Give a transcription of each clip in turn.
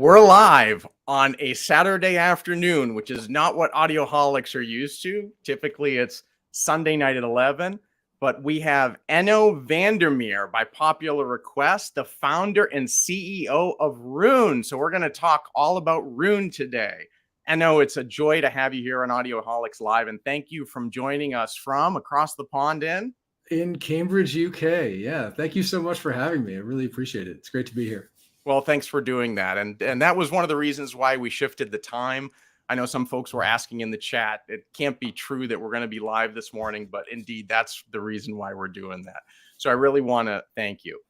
We're live on a Saturday afternoon, which is not what Audioholics are used to. Typically, it's Sunday night at 11. But we have Enno Vandermeer, by popular request, the founder and CEO of Roon. So we're going to talk all about Roon today. Enno, it's a joy to have you here on Audioholics Live. And thank you for joining us from across the pond in Cambridge, UK. Yeah, thank you so much for having me. I really appreciate it. It's great to be here. Well, thanks for doing that. And that was one of the reasons why we shifted the time. I know some folks were asking in the chat, it can't be true that we're going to be live this morning, but indeed, that's the reason why we're doing that. So I really want to thank you.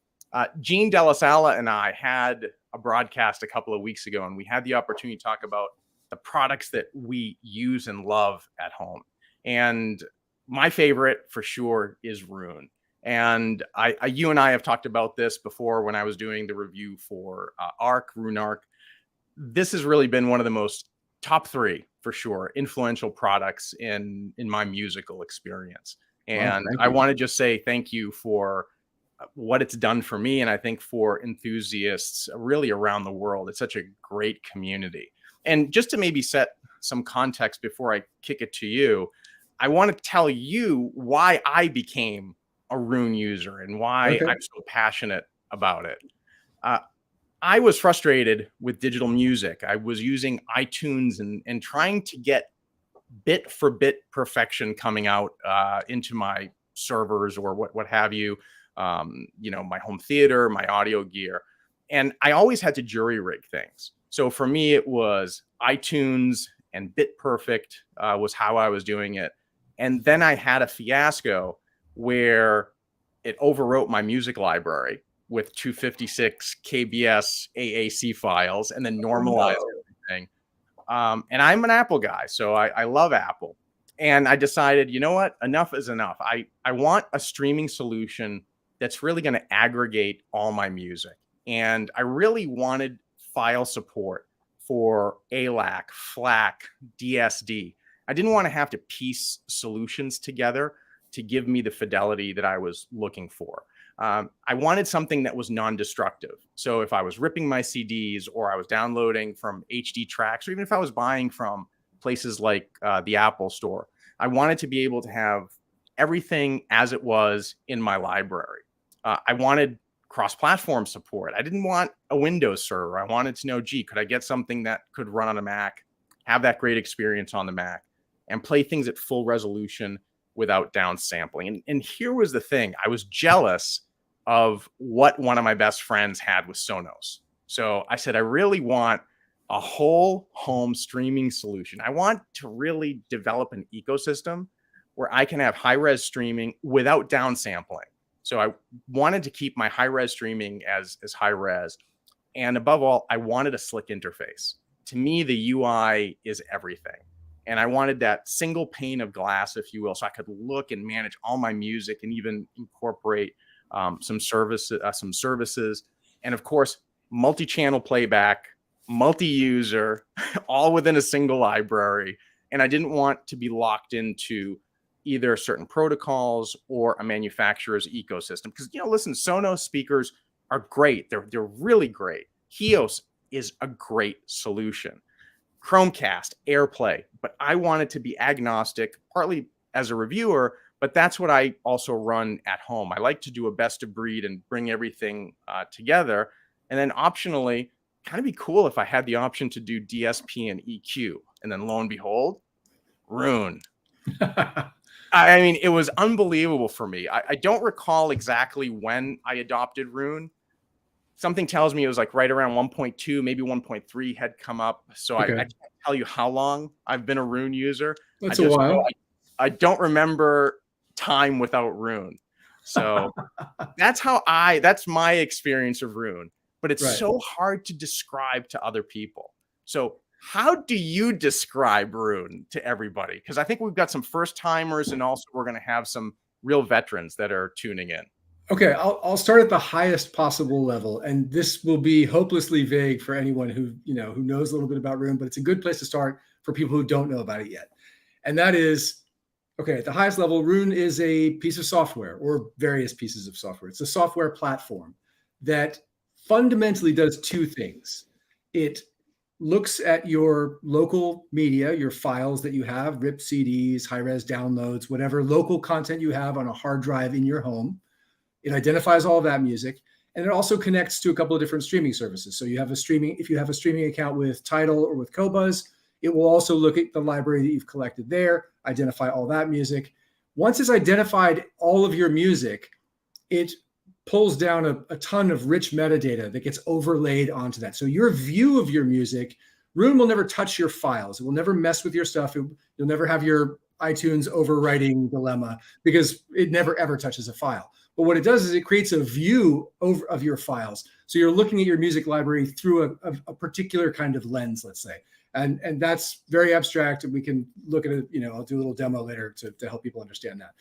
Gene Delasala and I had a broadcast a couple of weeks ago, and we had the opportunity to talk about the products that we use and love at home. And my favorite for sure is Roon. And you and I have talked about this before when I was doing the review for Roon ARC. This has really been one of the most top three, for sure, influential products in my musical experience. And I want to just say thank you for what it's done for me. And I think for enthusiasts really around the world, it's such a great community. And just to maybe set some context before I kick it to you, I want to tell you why I became a Roon user and why I'm so passionate about it. I was frustrated with digital music. I was using iTunes and trying to get bit for bit perfection coming out into my servers or what have you, my home theater, my audio gear. And I always had to jury rig things. So for me, it was iTunes and bit perfect was how I was doing it. And then I had a fiasco where it overwrote my music library with 256 KBS AAC files and then normalized everything. And I'm an Apple guy, so I love Apple. And I decided, you know what? Enough is enough. I want a streaming solution that's really going to aggregate all my music. And I really wanted file support for ALAC, FLAC, DSD. I didn't want to have to piece solutions together to give me the fidelity that I was looking for. I wanted something that was non-destructive. So if I was ripping my CDs or I was downloading from HD tracks, or even if I was buying from places like the Apple Store, I wanted to be able to have everything as it was in my library. I wanted cross-platform support. I didn't want a Windows server. I wanted to know, gee, could I get something that could run on a Mac, have that great experience on the Mac, and play things at full resolution without downsampling. And here was the thing. I was jealous of what one of my best friends had with Sonos. So I said, I really want a whole home streaming solution. I want to really develop an ecosystem where I can have high-res streaming without downsampling. So I wanted to keep my high-res streaming as high-res. And above all, I wanted a slick interface. To me, the UI is everything. And I wanted that single pane of glass, if you will, so I could look and manage all my music and even incorporate some services. And of course, multi-channel playback, multi-user, all within a single library. And I didn't want to be locked into either certain protocols or a manufacturer's ecosystem. Because, listen, Sonos speakers are great. They're really great. Hios is a great solution. Chromecast, AirPlay, but I wanted to be agnostic, partly as a reviewer, but that's what I also run at home. I like to do a best of breed and bring everything together. And then optionally, kind of be cool if I had the option to do DSP and EQ. And then lo and behold, Roon. I mean, it was unbelievable for me. I don't recall exactly when I adopted Roon. Something tells me it was like right around 1.2, maybe 1.3 had come up. So I can't tell you how long I've been a Roon user. That's a while. I don't remember time without Roon. So that's my experience of Roon. But it's so hard to describe to other people. So how do you describe Roon to everybody? Because I think we've got some first timers and also we're going to have some real veterans that are tuning in. Okay, I'll start at the highest possible level, and this will be hopelessly vague for anyone who knows a little bit about Roon, but it's a good place to start for people who don't know about it yet. And that is, okay, at the highest level, Roon is a piece of software or various pieces of software. It's a software platform that fundamentally does two things. It looks at your local media, your files that you have, RIP CDs, high-res downloads, whatever local content you have on a hard drive in your home. It identifies all of that music, and it also connects to a couple of different streaming services. So you have if you have a streaming account with Tidal or with Qobuz, it will also look at the library that you've collected there, identify all that music. Once it's identified all of your music, it pulls down a ton of rich metadata that gets overlaid onto that. So your view of your music, Roon will never touch your files. It will never mess with your stuff. You'll never have your iTunes overwriting dilemma because it never ever touches a file. But what it does is it creates a view of your files. So you're looking at your music library through a particular kind of lens, let's say. And that's very abstract. And we can look at it, I'll do a little demo later to help people understand that.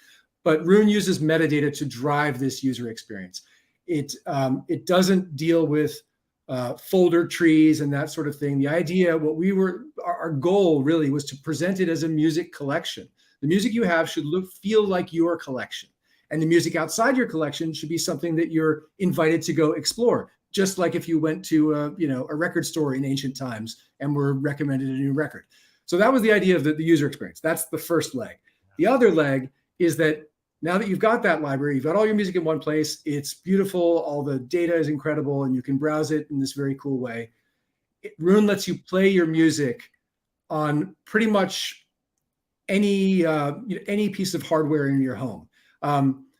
But Roon uses metadata to drive this user experience. It doesn't deal with folder trees and that sort of thing. The idea, our goal really was to present it as a music collection. The music you have should feel like your collection. And the music outside your collection should be something that you're invited to go explore. Just like if you went to a record store in ancient times and were recommended a new record. So that was the idea of the user experience. That's the first leg. The other leg is that now that you've got that library, you've got all your music in one place, it's beautiful, all the data is incredible, and you can browse it in this very cool way. Roon lets you play your music on pretty much any piece of hardware in your home.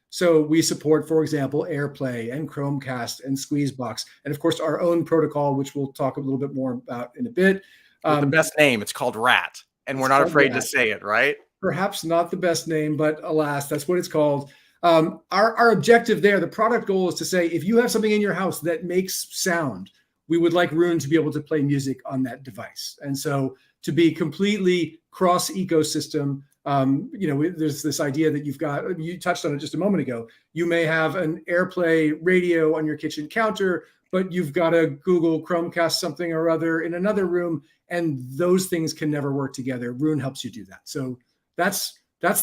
So we support, for example, AirPlay and Chromecast and Squeezebox, and of course our own protocol, which we'll talk a little bit more about in a bit. The best name, it's called RAAT, and we're not afraid to say it, right? Perhaps not the best name, but alas, that's what it's called. Our objective there, the product goal, is to say, if you have something in your house that makes sound, we would like Roon to be able to play music on that device. And so to be completely cross ecosystem, there's this idea that you touched on it just a moment ago. You may have an AirPlay radio on your kitchen counter, but you've got a Google Chromecast something or other in another room, and those things can never work together. Roon helps you do that. So that's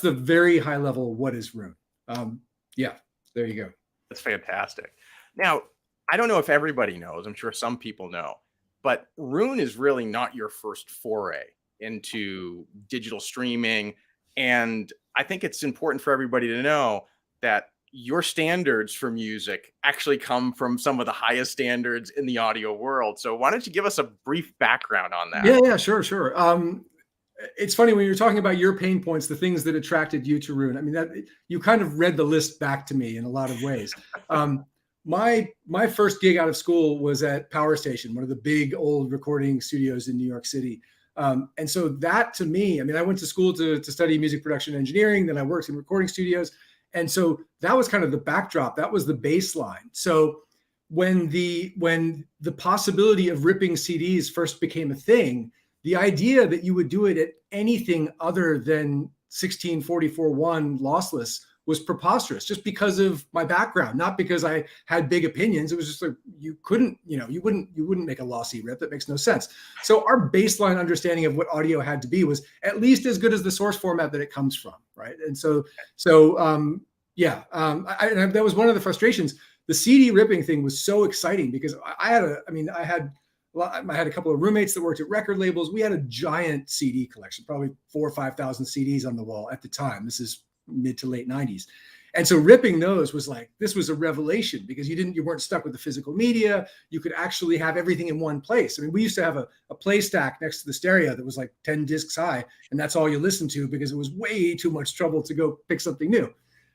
the very high level. What is Roon? There you go. That's fantastic. Now, I don't know if everybody knows. I'm sure some people know, but Roon is really not your first foray into digital streaming. And I think it's important for everybody to know that your standards for music actually come from some of the highest standards in the audio world. So why don't you give us a brief background on that? Yeah, sure. It's funny when you're talking about your pain points, the things that attracted you to Roon. I mean, that you kind of read the list back to me in a lot of ways. My first gig out of school was at Power Station, one of the big old recording studios in New York City. And so that to me, I mean, I went to school to study music production engineering, then I worked in recording studios. And so that was kind of the backdrop. That was the baseline. So when the possibility of ripping CDs first became a thing, the idea that you would do it at anything other than 1644.1 lossless was preposterous, just because of my background, not because I had big opinions. It was just like, you wouldn't make a lossy rip. That makes no sense. So our baseline understanding of what audio had to be was at least as good as the source format that it comes from, right? And that was one of the frustrations. The CD ripping thing was so exciting because I had a couple of roommates that worked at record labels. We had a giant CD collection, probably 4,000 or 5,000 CDs on the wall at the time. This is mid to late 90s. And so ripping those was like, this was a revelation because you weren't stuck with the physical media. You could actually have everything in one place. I mean, we used to have a play stack next to the stereo that was like 10 discs high, and that's all you listened to because it was way too much trouble to go pick something new.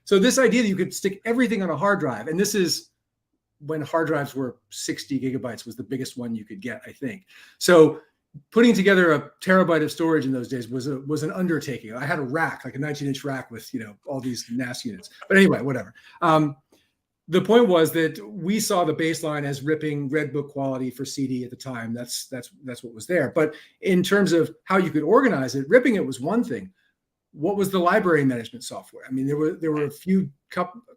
So this idea that you could stick everything on a hard drive, and this is when hard drives were 60 gigabytes was the biggest one you could get, I think. So putting together a terabyte of storage in those days was an undertaking. I had a rack, like a 19-inch rack with, all these NAS units. But anyway, whatever. The point was that we saw the baseline as ripping Red Book quality for CD at the time. That's what was there. But in terms of how you could organize it, ripping it was one thing. What was the library management software? I mean, there were a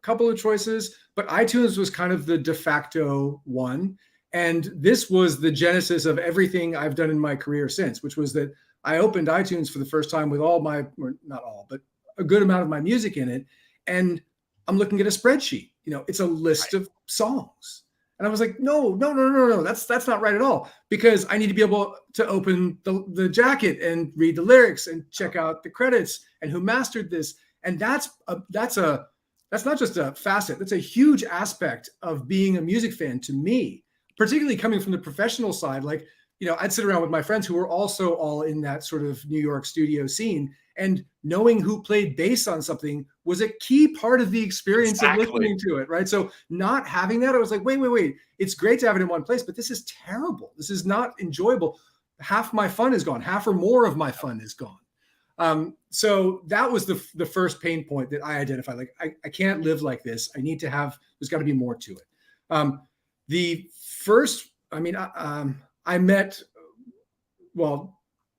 couple of choices, but iTunes was kind of the de facto one. And this was the genesis of everything I've done in my career since, which was that I opened iTunes for the first time with not all, but a good amount of my music in it. And I'm looking at a spreadsheet. It's a list of songs. And I was like, no, that's not right at all, because I need to be able to open the jacket and read the lyrics and check out the credits and who mastered this. And that's not just a facet. That's a huge aspect of being a music fan to me, particularly coming from the professional side. Like, I'd sit around with my friends who were also all in that sort of New York studio scene, and knowing who played bass on something was a key part of the experience of listening to it, right? So not having that, I was like, wait. It's great to have it in one place, but this is terrible. This is not enjoyable. Half my fun is gone. Half or more of my fun is gone. So that was the first pain point that I identified. Like, I can't live like this. There's got to be more to it. The first, I met,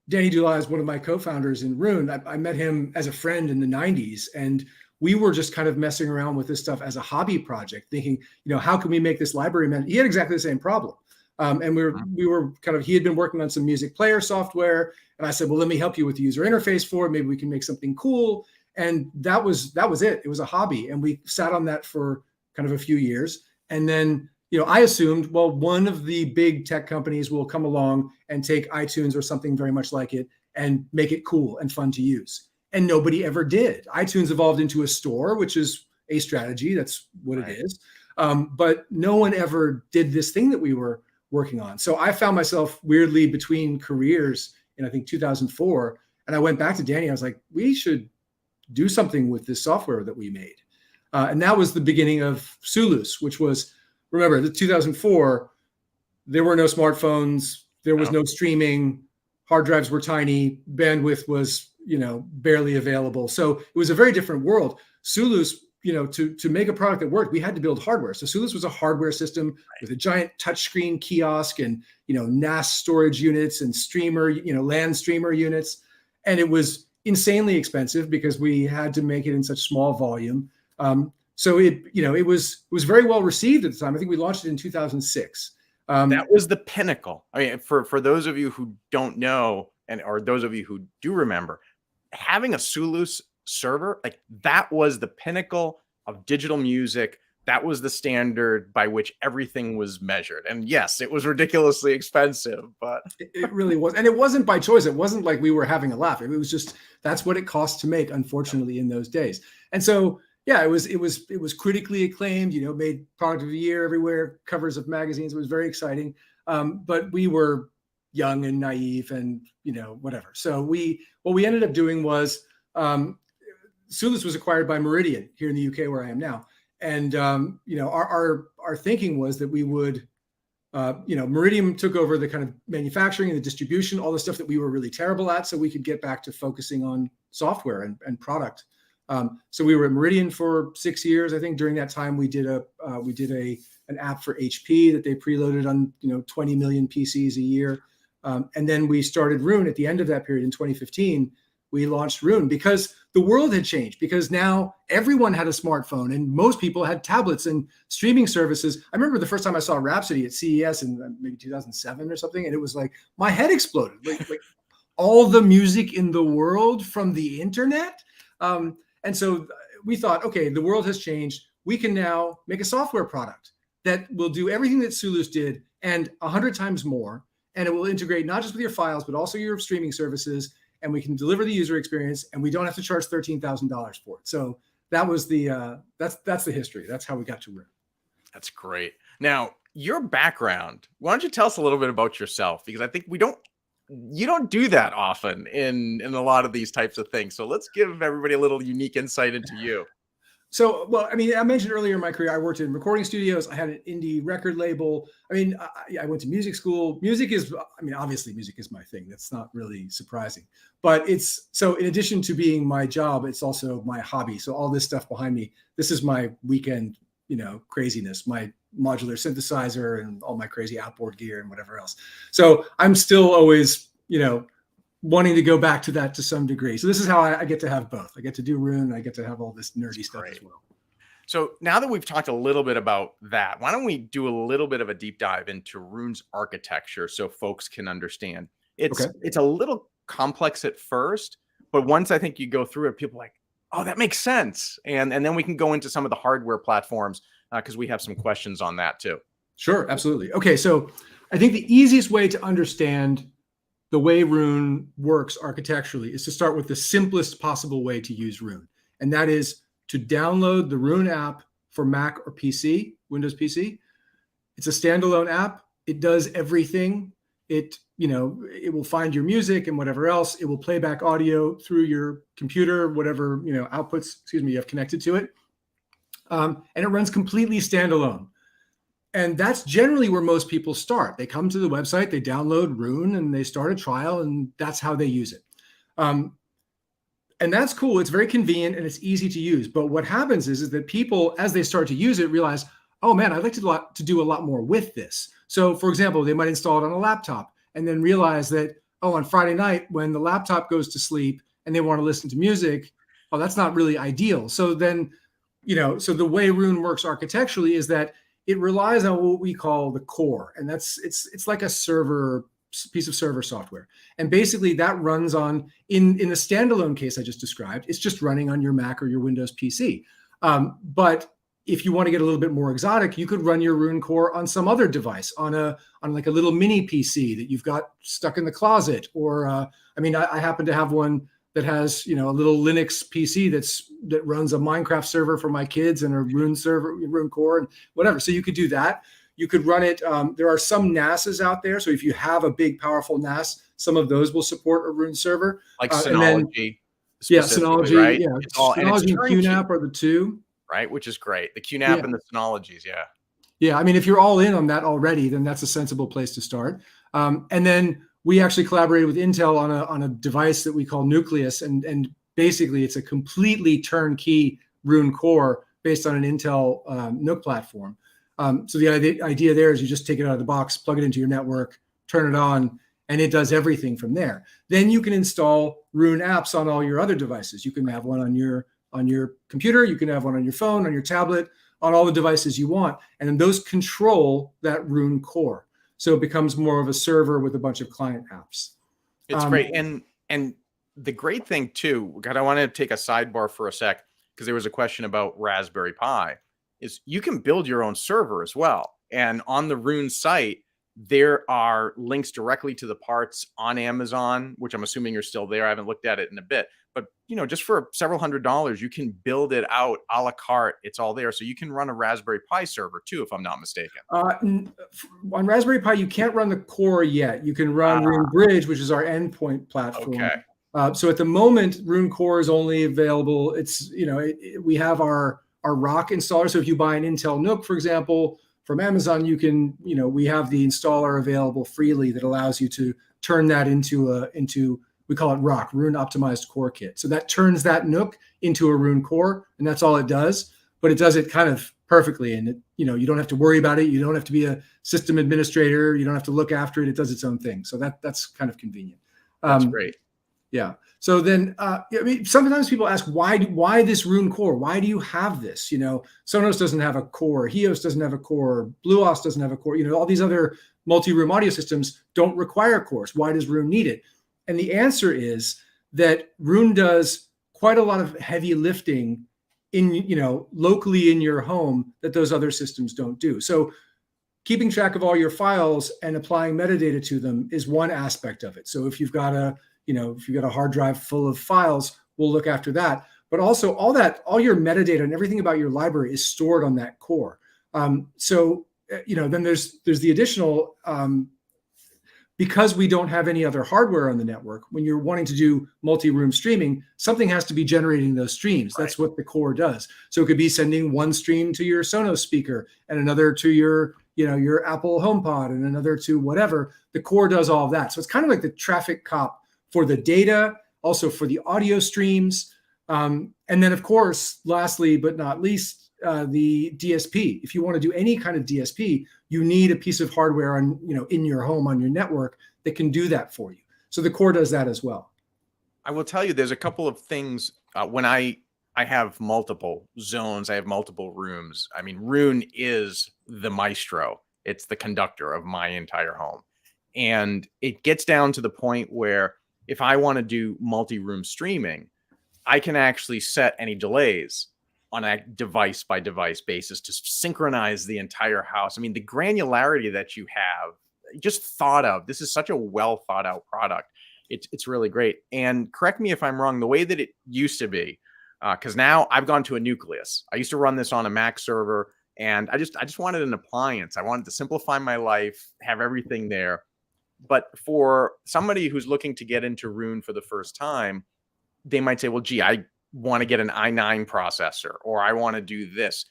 Danny Dulai is one of my co-founders in Roon. I met him as a friend in the 90s, and we were just kind of messing around with this stuff as a hobby project, thinking, how can we make this library man? He had exactly the same problem. And we were he had been working on some music player software. And I said, well, let me help you with the user interface for it. Maybe we can make something cool. And that was it. It was a hobby. And we sat on that for kind of a few years. And then, I assumed, well, one of the big tech companies will come along and take iTunes or something very much like it and make it cool and fun to use. And nobody ever did. iTunes evolved into a store, which is a strategy. That's what it is. But no one ever did this thing that we were working on. So I found myself weirdly between careers in, I think, 2004. And I went back to Danny. I was like, we should do something with this software that we made. And that was the beginning of Sulus, which was, remember, the 2004, there were no smartphones. There was no streaming. Hard drives were tiny. Bandwidth was, barely available. So it was a very different world. Sulus, to make a product that worked, we had to build hardware. So Sulus was a hardware system with a giant touchscreen kiosk and, NAS storage units and streamer, LAN streamer units. And it was insanely expensive because we had to make it in such small volume. So it was very well received at the time. I think we launched it in 2006. That was the pinnacle. I mean, for those of you who don't know, or those of you who do remember, having a Sulus server, like, that was the pinnacle of digital music. That was the standard by which everything was measured. And yes, it was ridiculously expensive, but it really was. And it wasn't by choice. It wasn't like we were having a laugh. It was just, that's what it cost to make, unfortunately, in those days. And so, yeah, it was critically acclaimed, made product of the year everywhere, covers of magazines. It was very exciting. But we were young and naive and, whatever. So what we ended up doing was, Sulus was acquired by Meridian here in the UK, where I am now. And, our thinking was that we would, Meridian took over the kind of manufacturing and the distribution, all the stuff that we were really terrible at, so we could get back to focusing on software and product. So we were at Meridian for 6 years. I think during that time we did an app for HP that they preloaded on 20 million PCs a year, and then we started Roon at the end of that period in 2015. We launched Roon because the world had changed, because now everyone had a smartphone and most people had tablets and streaming services. I remember the first time I saw Rhapsody at CES in maybe 2007 or something, and it was like my head exploded. Like all the music in the world from the internet. And so we thought, okay, the world has changed. We can now make a software product that will do everything that Sulus did and 100 times more. And it will integrate not just with your files, but also your streaming services. And we can deliver the user experience, and we don't have to charge $13,000 for it. So that was that's the history. That's how we got to Roon. That's great. Now, your background, why don't you tell us a little bit about yourself? Because I think you don't do that often in a lot of these types of things. So let's give everybody a little unique insight into you. So, well, I mentioned earlier in my career, I worked in recording studios. I had an indie record label. I went to music school. Obviously music is my thing. That's not really surprising, but so in addition to being my job, it's also my hobby. So all this stuff behind me, this is my weekend, craziness, my modular synthesizer and all my crazy outboard gear and whatever else. So I'm still always, wanting to go back to that to some degree. So this is how I get to have both. I get to do Roon, and I get to have all this nerdy stuff as well. So now that we've talked a little bit about that, why don't we do a little bit of a deep dive into Roon's architecture so folks can understand? It's a little complex at first, but once I think you go through it, people are like, oh, that makes sense. And then we can go into some of the hardware platforms because we have some questions on that too. Sure, absolutely. Okay, so I think the easiest way to understand the way Roon works architecturally is to start with the simplest possible way to use Roon. And that is to download the Roon app for Mac or PC, Windows PC. It's a standalone app. It does everything. It will find your music and whatever else. It will play back audio through your computer, whatever, outputs, you have connected to it. And it runs completely standalone. And that's generally where most people start. They come to the website, they download Roon, and they start a trial, and that's how they use it. And that's cool. It's very convenient and it's easy to use. But what happens is that people, as they start to use it, realize, oh man, I'd like to do a lot more with this. So for example, they might install it on a laptop and then realize that, oh, on Friday night when the laptop goes to sleep and they want to listen to music, oh, that's not really ideal. So then, so the way Roon works architecturally is that it relies on what we call the core. And it's like a piece of server software. And basically that runs on, in the standalone case I just described, it's just running on your Mac or your Windows PC. But if you want to get a little bit more exotic, you could run your Roon core on some other device, on like a little mini PC that you've got stuck in the closet. Or, I happen to have one that has, a little Linux PC that runs a Minecraft server for my kids and a Roon server, Roon core and whatever. So you could do that. You could run it. There are some NASs out there. So if you have a big, powerful NAS, some of those will support a Roon server. Like Synology. Synology. Right? Yeah. Synology and QNAP are the two. Right, which is great. The QNAP and the Synologies, Yeah, if you're all in on that already, then that's a sensible place to start. And then we actually collaborated with Intel on a device that we call Nucleus, and basically it's a completely turnkey Roon core based on an Intel NUC platform. So the idea there is you just take it out of the box, plug it into your network, turn it on, and it does everything from there. Then you can install Roon apps on all your other devices. You can have one on your computer, you can have one on your phone, on your tablet, on all the devices you want. And then those control that Roon core. So it becomes more of a server with a bunch of client apps. It's great. And the great thing too, God, I want to take a sidebar for a sec, because there was a question about Raspberry Pi, is you can build your own server as well. And on the Roon site, there are links directly to the parts on Amazon, which I'm assuming you're still there. I haven't looked at it in a bit, but just for several $100s, you can build it out a la carte. It's all there. So you can run a Raspberry Pi server too, if I'm not mistaken. On Raspberry Pi, you can't run the core yet. You can run Roon Bridge, which is our endpoint platform. Okay. So at the moment, Roon core is only available. It's, we have our RAAT installer. So if you buy an Intel NUC, for example, from Amazon, you can, we have the installer available freely that allows you to turn that into we call it ROC, Roon Optimized Core Kit. So that turns that NUC into a Roon core, and that's all it does. But it does it kind of perfectly, and it, you don't have to worry about it. You don't have to be a system administrator. You don't have to look after it. It does its own thing. So that's kind of convenient. That's great. Yeah. So then, sometimes people ask, why this Roon core? Why do you have this? Sonos doesn't have a core. Hios doesn't have a core. BlueOS doesn't have a core. All these other multi-room audio systems don't require cores. Why does Roon need it? And the answer is that Roon does quite a lot of heavy lifting locally in your home that those other systems don't do. So keeping track of all your files and applying metadata to them is one aspect of it. So if you've got a hard drive full of files, we'll look after that. But also all your metadata and everything about your library is stored on that core. Then there's the additional, because we don't have any other hardware on the network, when you're wanting to do multi-room streaming, something has to be generating those streams. Right. That's what the core does. So it could be sending one stream to your Sonos speaker and another to your Apple HomePod and another to whatever. The core does all of that. So it's kind of like the traffic cop for the data, also for the audio streams. And then, of course, lastly but not least, the DSP. If you want to do any kind of DSP, you need a piece of hardware in your home, on your network, that can do that for you. So the core does that as well. I will tell you, there's a couple of things when I have multiple zones, I have multiple rooms. I mean, Roon is the maestro. It's the conductor of my entire home. And it gets down to the point where if I want to do multi-room streaming, I can actually set any delays. on a device by device basis to synchronize the entire house. I mean, the granularity that you have just thought of, this is such a well thought out product. It's really great. And correct me if I'm wrong, the way that it used to be, because now I've gone to a Nucleus. I used to run this on a Mac server, and I just wanted an appliance. I wanted to simplify my life, have everything there. But for somebody who's looking to get into Roon for the first time, they might say, well, gee, I want to get an i9 processor, or I want to do this.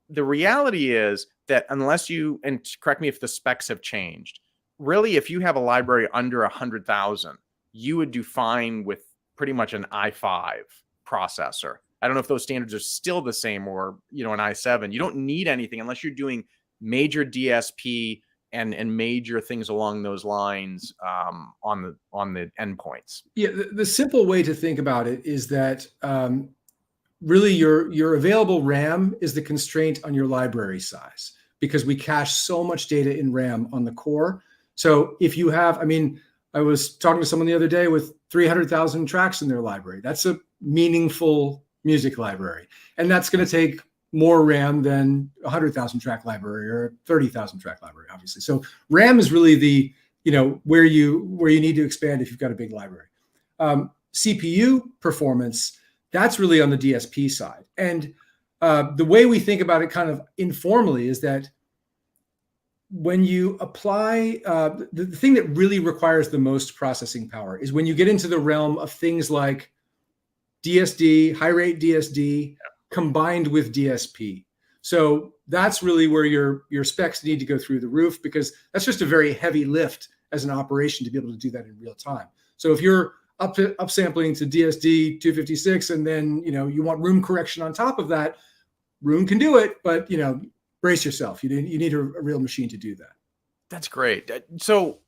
The reality is that unless you, and correct me if the specs have changed, really, if you have a library under 100,000, you would do fine with pretty much an i5 processor. I don't know if those standards are still the same, or, you know, an i7. You don't need anything unless you're doing major DSP and major things along those lines on the endpoints. Yeah, the simple way to think about it is that really your available RAM is the constraint on your library size, because we cache so much data in RAM on the core. So if you have, I mean, I was talking to someone the other day with 300,000 tracks in their library. That's a meaningful music library. And that's going to take more RAM than a 100,000 track library or a 30,000 track library, obviously. So RAM is really the, you know, where you need to expand if you've got a big library. CPU performance, that's really on the DSP side. And the way we think about it kind of informally is that when you apply, the thing that really requires the most processing power is when you get into the realm of things like DSD, high rate DSD, combined with DSP. So that's really where your specs need to go through the roof, because that's just a very heavy lift as an operation to be able to do that in real time. So if you're upsampling to DSD 256 and then, you know, you want room correction on top of that, Roon can do it, but, you know, brace yourself. You need a real machine to do that. That's great. So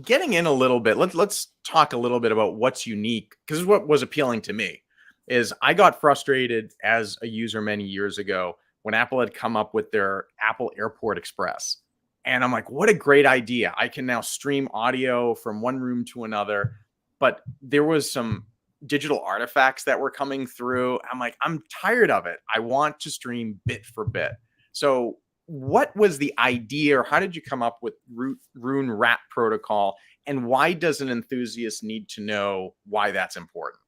getting in a little bit, let's talk a little bit about what's unique, because what was appealing to me is I got frustrated as a user many years ago when Apple had come up with their Apple Airport Express. And I'm like, what a great idea. I can now stream audio from one room to another. But there was some digital artifacts that were coming through. I'm like, I'm tired of it. I want to stream bit for bit. So what was the idea, or how did you come up with Roon RAAT protocol? And why does an enthusiast need to know why that's important?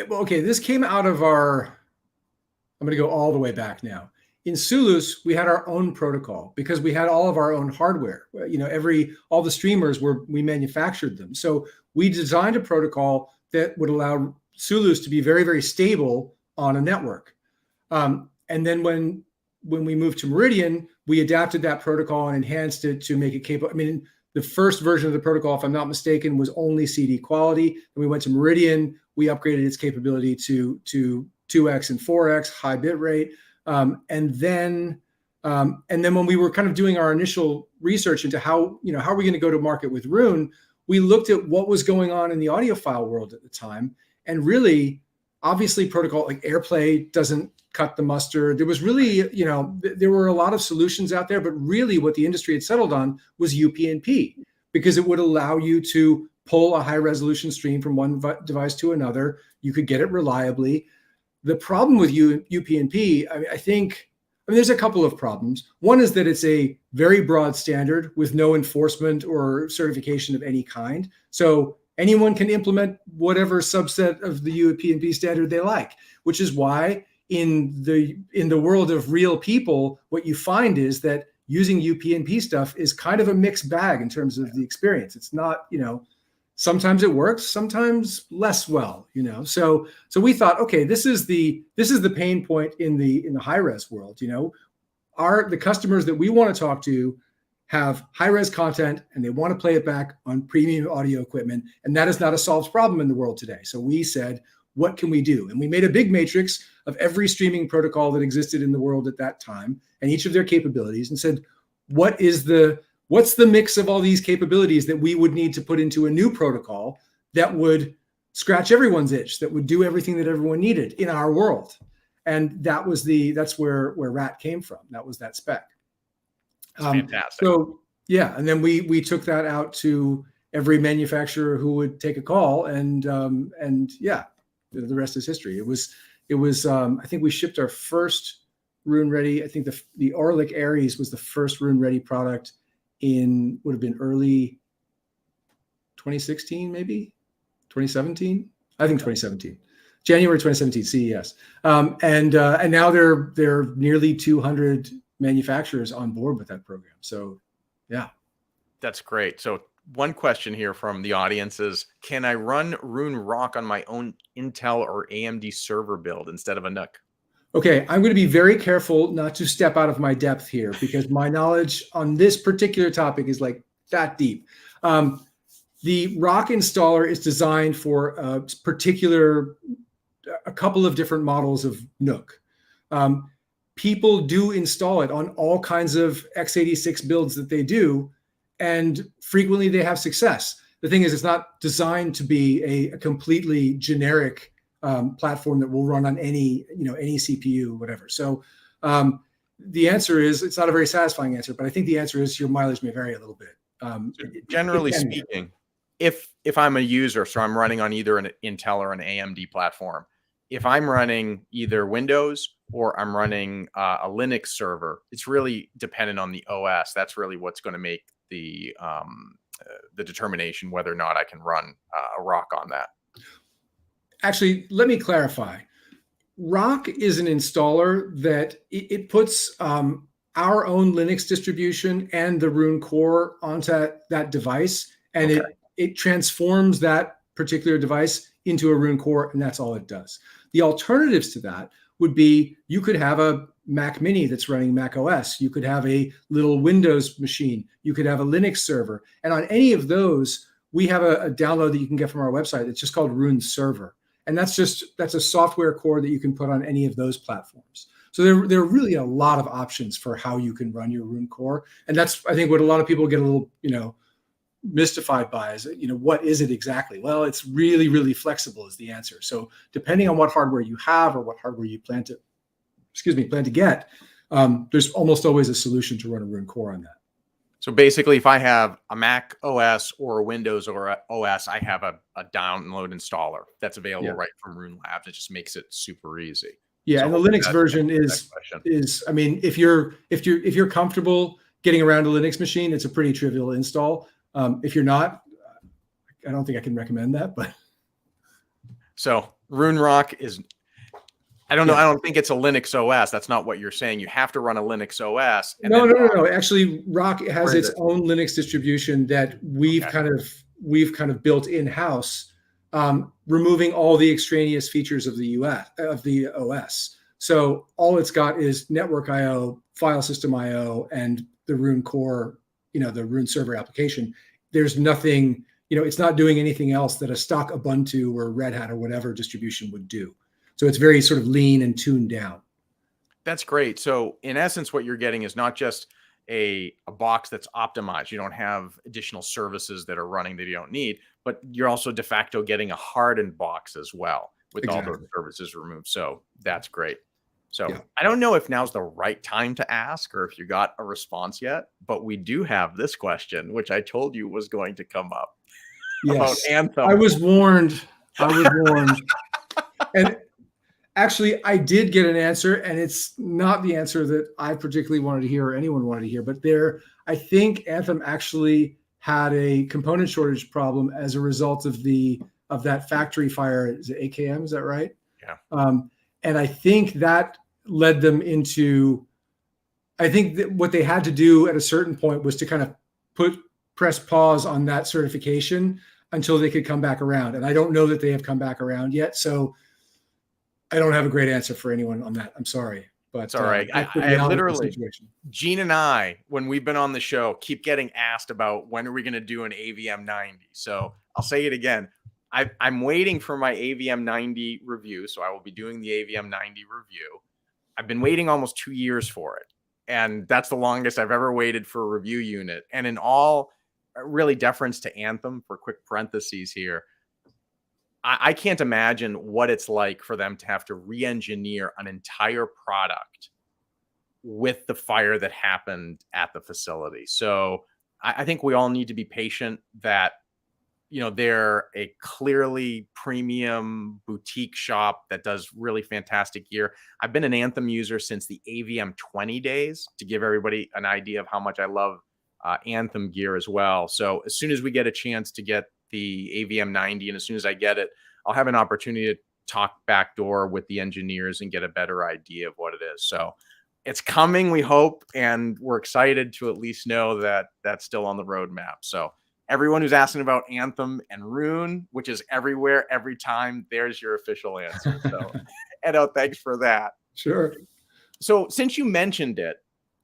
Well, okay, this came out of I'm going to go all the way back now. In Sulus, we had our own protocol because we had all of our own hardware. You know, all the streamers we manufactured them. So we designed a protocol that would allow Sulus to be very, very stable on a network. And then when we moved to Meridian, we adapted that protocol and enhanced it to make it capable. I mean, the first version of the protocol, if I'm not mistaken, was only CD quality. And we went to Meridian. We upgraded its capability to 2x and 4x high bit rate. And then when we were kind of doing our initial research into how are we going to go to market with Roon, we looked at what was going on in the audiophile world at the time. And really, obviously, protocol like AirPlay doesn't cut the mustard. There was really, there were a lot of solutions out there, but really what the industry had settled on was UPnP, because it would allow you to pull a high resolution stream from one device to another. You could get it reliably. The problem with UPnP, I think there's a couple of problems. One is that it's a very broad standard with no enforcement or certification of any kind. So anyone can implement whatever subset of the UPnP standard they like, which is why in the world of real people, what you find is that using UPnP stuff is kind of a mixed bag in terms of the experience. It's not, sometimes it works, sometimes less well, So we thought, okay, this is the pain point in the high res world. The customers that we want to talk to have high res content and they want to play it back on premium audio equipment, and that is not a solved problem in the world today. So we said, what can we do? And we made a big matrix of every streaming protocol that existed in the world at that time and each of their capabilities, and said, what's the mix of all these capabilities that we would need to put into a new protocol that would scratch everyone's itch, that would do everything that everyone needed in our world? And that's where RAAT came from. That was that spec. Fantastic. So yeah, and then we took that out to every manufacturer who would take a call, and yeah, the rest is history. It was It was, I think we shipped our first Roon Ready. I think the Orlick Aries was the first Roon Ready product would have been early 2016, maybe 2017. I think 2017, January 2017 CES. And now there are nearly 200 manufacturers on board with that program. So, yeah. That's great. So one question here from the audience is, can I run Roon RAAC on my own Intel or AMD server build instead of a NUC? Okay, I'm going to be very careful not to step out of my depth here because my knowledge on this particular topic is like that deep. The RAAC installer is designed for a couple of different models of NUC. People do install it on all kinds of x86 builds that they do, and frequently they have success. The thing is, it's not designed to be a completely generic platform that will run on any CPU, whatever. So the answer is, it's not a very satisfying answer, but I think the answer is your mileage may vary a little bit. Generally speaking, if I'm a user, so I'm running on either an Intel or an AMD platform, if I'm running either Windows or I'm running a Linux server, it's really dependent on the OS. That's really what's going to make the determination whether or not I can run a RAAC on that. Actually, let me clarify. RAAC is an installer that it puts our own Linux distribution and the Roon core onto that device, and Okay. it transforms that particular device into a Roon core, and that's all it does. The alternatives to that would be, you could have a Mac Mini that's running Mac OS. You could have a little Windows machine. You could have a Linux server. And on any of those, we have a download that you can get from our website. It's just called Roon Server. And that's a software core that you can put on any of those platforms. So there are really a lot of options for how you can run your Roon core. And that's, I think, what a lot of people get a little, mystified by is, what is it exactly? Well, it's really, really flexible is the answer. So depending on what hardware you have or what hardware you plan to get, there's almost always a solution to run a Roon core on that. So basically, if I have a Mac OS or a Windows or OS, I have a download installer that's available right from Roon Labs. It just makes it super easy. Yeah, so and the Linux version is, I mean, if you're comfortable getting around a Linux machine, it's a pretty trivial install. If you're not, I don't think I can recommend that. But so Roon RAAC is, I don't know. I don't think it's a Linux OS. That's not what you're saying. You have to run a Linux OS. And no. Actually, RAAC has its own Linux distribution that we've kind of built in house, removing all the extraneous features of the OS. So all it's got is network I/O, file system I/O, and the Roon core, the Roon server application. There's nothing, it's not doing anything else that a stock Ubuntu or Red Hat or whatever distribution would do. So it's very sort of lean and tuned down. That's great. So in essence, what you're getting is not just a box that's optimized. You don't have additional services that are running that you don't need, but you're also de facto getting a hardened box as well with all those services removed. So that's great. So I don't know if now's the right time to ask or if you got a response yet, but we do have this question, which I told you was going to come up. Yes. About Anthem. I was warned. And actually, I did get an answer, and it's not the answer that I particularly wanted to hear or anyone wanted to hear, but I think Anthem actually had a component shortage problem as a result of that factory fire. Is it AKM? Is that right? Yeah. And I think that led them into, I think that what they had to do at a certain point was to kind of press pause on that certification until they could come back around. And I don't know that they have come back around yet. So I don't have a great answer for anyone on that. I'm sorry, but it's all right. I literally, Gene and I, when we've been on the show, keep getting asked about when are we going to do an AVM 90. So I'll say it again. I'm waiting for my AVM 90 review. So I will be doing the AVM 90 review. I've been waiting almost 2 years for it. And that's the longest I've ever waited for a review unit. And in all really deference to Anthem, for quick parentheses here, I can't imagine what it's like for them to have to re-engineer an entire product with the fire that happened at the facility. So I think we all need to be patient that they're a clearly premium boutique shop that does really fantastic gear. I've been an Anthem user since the AVM 20 days, to give everybody an idea of how much I love Anthem gear as well. So as soon as we get a chance to get the AVM 90, and as soon as I get it, I'll have an opportunity to talk backdoor with the engineers and get a better idea of what it is. So it's coming, we hope, and we're excited to at least know that that's still on the roadmap. So everyone who's asking about Anthem and Roon, which is everywhere, every time, there's your official answer. So, Enno, thanks for that. Sure. So since you mentioned it,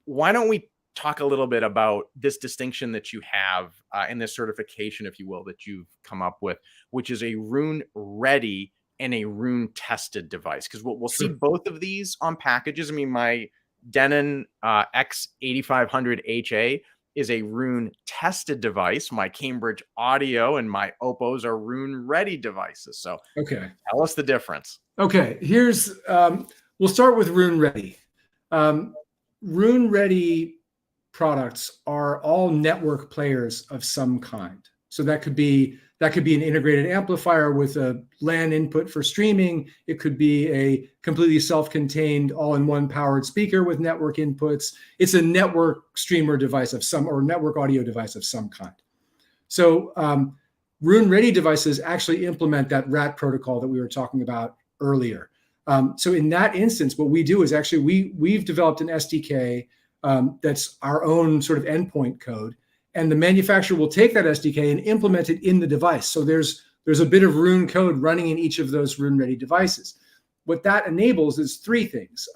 why don't we talk a little bit about this distinction that you have in this certification, if you will, that you've come up with, which is a Roon ready and a Roon tested device? Because we'll see both of these on packages. I mean, my Denon X8500HA is a Roon tested device. My Cambridge Audio and my Oppos are Roon ready devices. So tell us the difference. Okay, here's, we'll start with Roon ready. Roon ready products are all network players of some kind. So that could be an integrated amplifier with a LAN input for streaming. It could be a completely self-contained all-in-one powered speaker with network inputs. It's a network streamer device of some, or network audio device of some kind. So Roon ready devices actually implement that RAAT protocol that we were talking about earlier. So in that instance, what we do is actually we've developed an SDK that's our own sort of endpoint code, and the manufacturer will take that SDK and implement it in the device. So there's a bit of Roon code running in each of those Roon ready devices. What that enables is three things.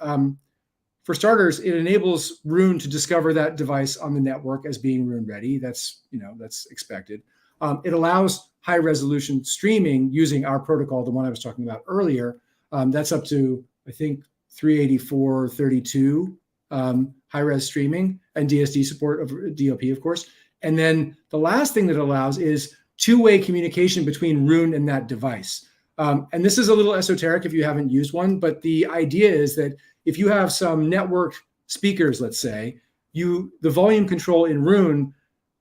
For starters, it enables Roon to discover that device on the network as being Roon ready. that's expected. It allows high resolution streaming using our protocol, the one I was talking about earlier. That's up to, I think, 384.32 high-res streaming, and DSD support of DOP, of course. And then the last thing that it allows is two-way communication between Roon and that device. And this is a little esoteric if you haven't used one, but the idea is that if you have some network speakers, let's say, the volume control in Roon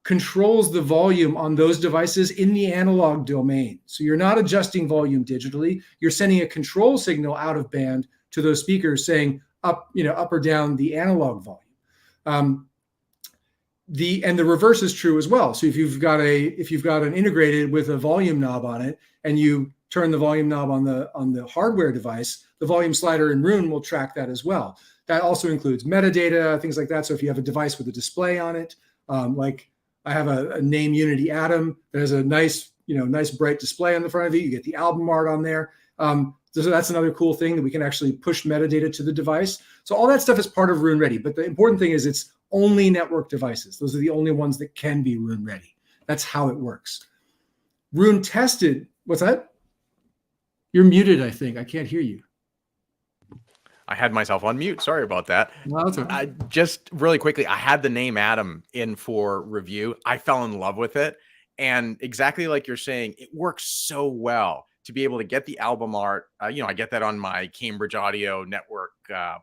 controls the volume on those devices in the analog domain. So you're not adjusting volume digitally. You're sending a control signal out of band to those speakers saying up or down the analog volume. And the reverse is true as well. So if you've got an integrated with a volume knob on it, and you turn the volume knob on the hardware device, the volume slider in Roon will track that as well. That also includes metadata, things like that. So if you have a device with a display on it, like I have a Name Unity Atom that has a nice bright display on the front of it, you get the album art on there. So that's another cool thing, that we can actually push metadata to the device. So all that stuff is part of Roon ready. But the important thing is it's only network devices. Those are the only ones that can be Roon ready. That's how it works. Roon tested, what's that? You're muted, I think. I can't hear you. I had myself on mute. Sorry about that. No, that's okay. Just really quickly, I had the Name Atom in for review. I fell in love with it. And exactly like you're saying, it works so well to be able to get the album art. I get that on my Cambridge Audio network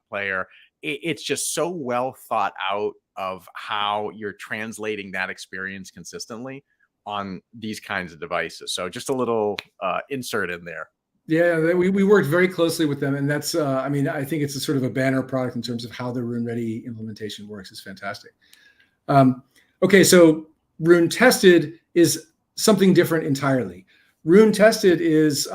player. It's just so well thought out of how you're translating that experience consistently on these kinds of devices. So just a little insert in there. Yeah, we worked very closely with them, and that's I think it's a sort of a banner product in terms of how the Roon ready implementation works. It's fantastic. Okay, so Roon tested is something different entirely. Roon tested is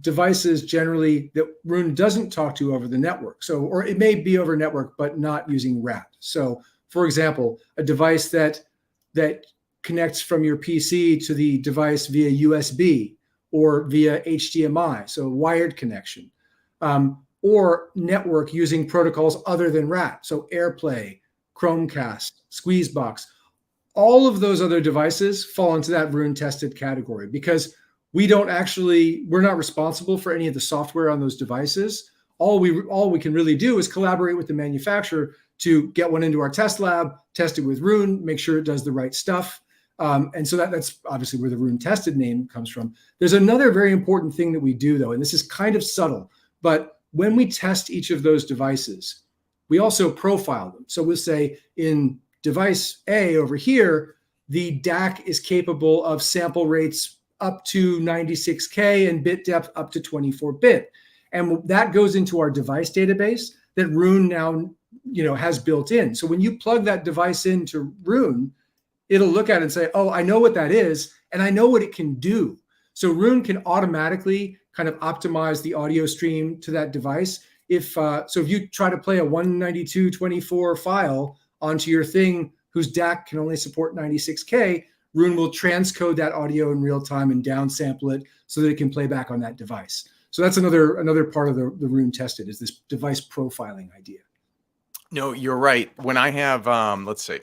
devices generally that Roon doesn't talk to over the network. So, or it may be over network, but not using RAAT. So, for example, a device that connects from your PC to the device via USB or via HDMI, so wired connection, or network using protocols other than RAAT, so AirPlay, Chromecast, Squeezebox. All of those other devices fall into that Roon tested category, because we're not responsible for any of the software on those devices. All we can really do is collaborate with the manufacturer to get one into our test lab, test it with Roon, make sure it does the right stuff. And so that's obviously where the Roon tested name comes from. There's another very important thing that we do, though, and this is kind of subtle, but when we test each of those devices, we also profile them. So we'll say in device A over here, the DAC is capable of sample rates up to 96K and bit depth up to 24-bit. And that goes into our device database that Roon now, has built in. So when you plug that device into Roon, it'll look at it and say, oh, I know what that is, and I know what it can do. So Roon can automatically kind of optimize the audio stream to that device. If you try to play a 192.24 file onto your thing whose DAC can only support 96K, Roon will transcode that audio in real time and downsample it so that it can play back on that device. So that's another part of the Roon tested, is this device profiling idea. No, you're right. When I have, let's see,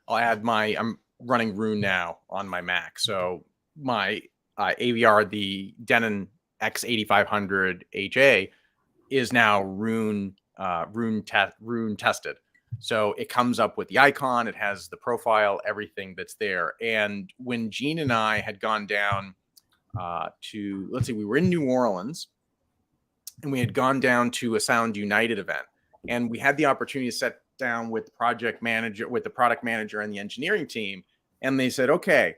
I'm running Roon now on my Mac. So my AVR, the Denon X8500 HA, is now Roon tested. So it comes up with the icon, it has the profile, everything that's there. And when Gene and I had gone down we were in New Orleans, and we had gone down to a Sound United event, and we had the opportunity to sit down with the product manager and the engineering team. And they said, okay,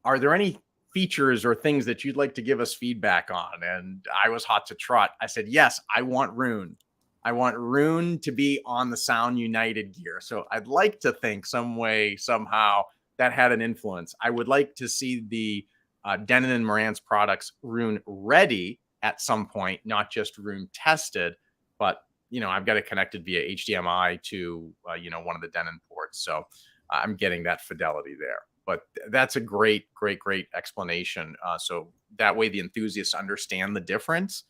are there any features or things that you'd like to give us feedback on? And I was hot to trot. I said, yes, I want Roon. I want Roon to be on the Sound United gear. So I'd like to think some way, somehow, that had an influence. I would like to see the Denon and Marantz products Roon ready at some point, not just Roon tested, but I've got it connected via HDMI to one of the Denon ports. So I'm getting that fidelity there. But that's a great explanation. So that way the enthusiasts understand the difference.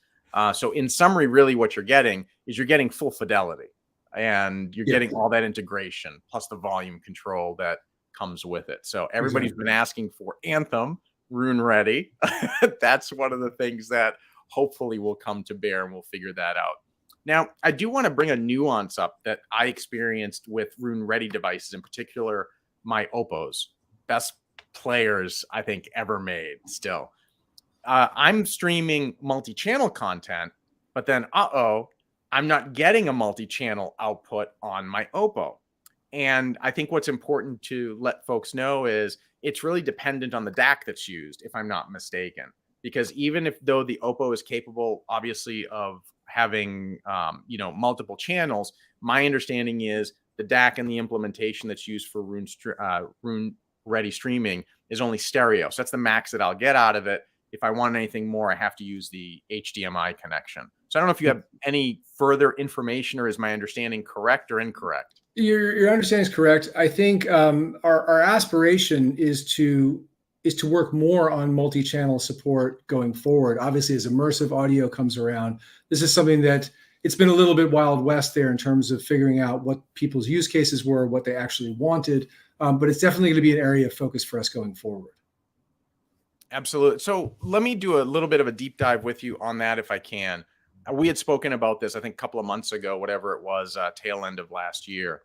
So in summary, really what you're getting is full fidelity, and you're getting all that integration plus the volume control that comes with it. So everybody's been asking for Anthem Roon ready. That's one of the things that hopefully will come to bear, and we'll figure that out. Now, I do want to bring a nuance up that I experienced with Roon ready devices, in particular my Oppos, best players I think ever made still. I'm streaming multi-channel content, but then, I'm not getting a multi-channel output on my Oppo. And I think what's important to let folks know is it's really dependent on the DAC that's used, if I'm not mistaken. Because even though the Oppo is capable, obviously, of having, multiple channels, my understanding is the DAC and the implementation that's used for Roon ready streaming is only stereo. So that's the max that I'll get out of it. If I want anything more, I have to use the HDMI connection. So I don't know if you have any further information, or is my understanding correct or incorrect? Your understanding is correct. I think our aspiration is to work more on multi-channel support going forward. Obviously, as immersive audio comes around, this is something that it's been a little bit Wild West there in terms of figuring out what people's use cases were, what they actually wanted. But it's definitely going to be an area of focus for us going forward. Absolutely. So let me do a little bit of a deep dive with you on that, if I can. We had spoken about this, I think, a couple of months ago, whatever it was, tail end of last year.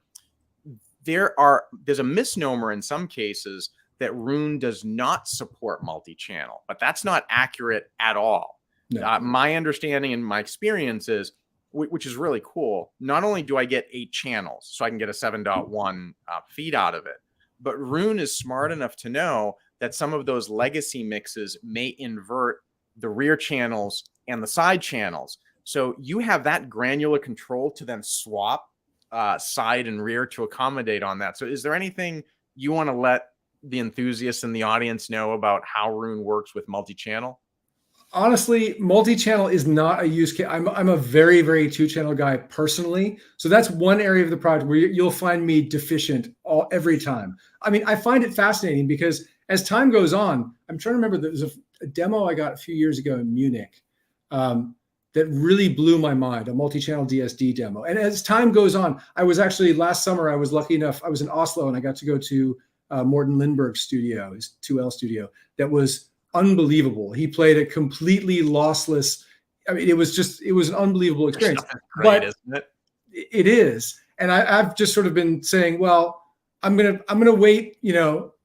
There's a misnomer in some cases that Roon does not support multi-channel, but that's not accurate at all. No. My understanding and my experience is, which is really cool, not only do I get 8 channels, so I can get a 7.1 feed out of it, but Roon is smart enough to know that some of those legacy mixes may invert the rear channels and the side channels. So you have that granular control to then swap side and rear to accommodate on that. So is there anything you want to let the enthusiasts in the audience know about how Roon works with multi-channel? Honestly, multi-channel is not a use case. I'm a very, very 2-channel guy personally. So that's one area of the project where you'll find me deficient every time. I mean, I find it fascinating because as time goes on, I'm trying to remember, there was a demo I got a few years ago in Munich that really blew my mind, a multi-channel DSD demo. And as time goes on, last summer, I was lucky enough, I was in Oslo and I got to go to Morten Lindberg's studio, his 2L studio. That was unbelievable. He played a completely lossless, I mean, it was an unbelievable experience. Great, isn't it? It is. And I've just sort of been saying, well, I'm gonna wait,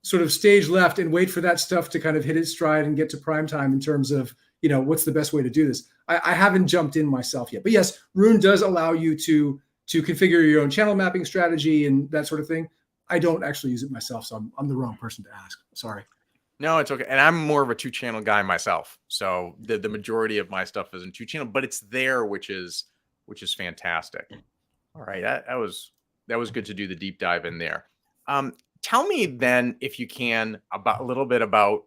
sort of stage left and wait for that stuff to kind of hit its stride and get to prime time in terms of, what's the best way to do this. I haven't jumped in myself yet. But yes, Roon does allow you to configure your own channel mapping strategy and that sort of thing. I don't actually use it myself, so I'm the wrong person to ask. Sorry. No, it's okay. And I'm more of a 2-channel guy myself. So the majority of my stuff is in 2-channel, but it's there, which is fantastic. All right. That was good to do the deep dive in there. Tell me then, if you can, about a little bit about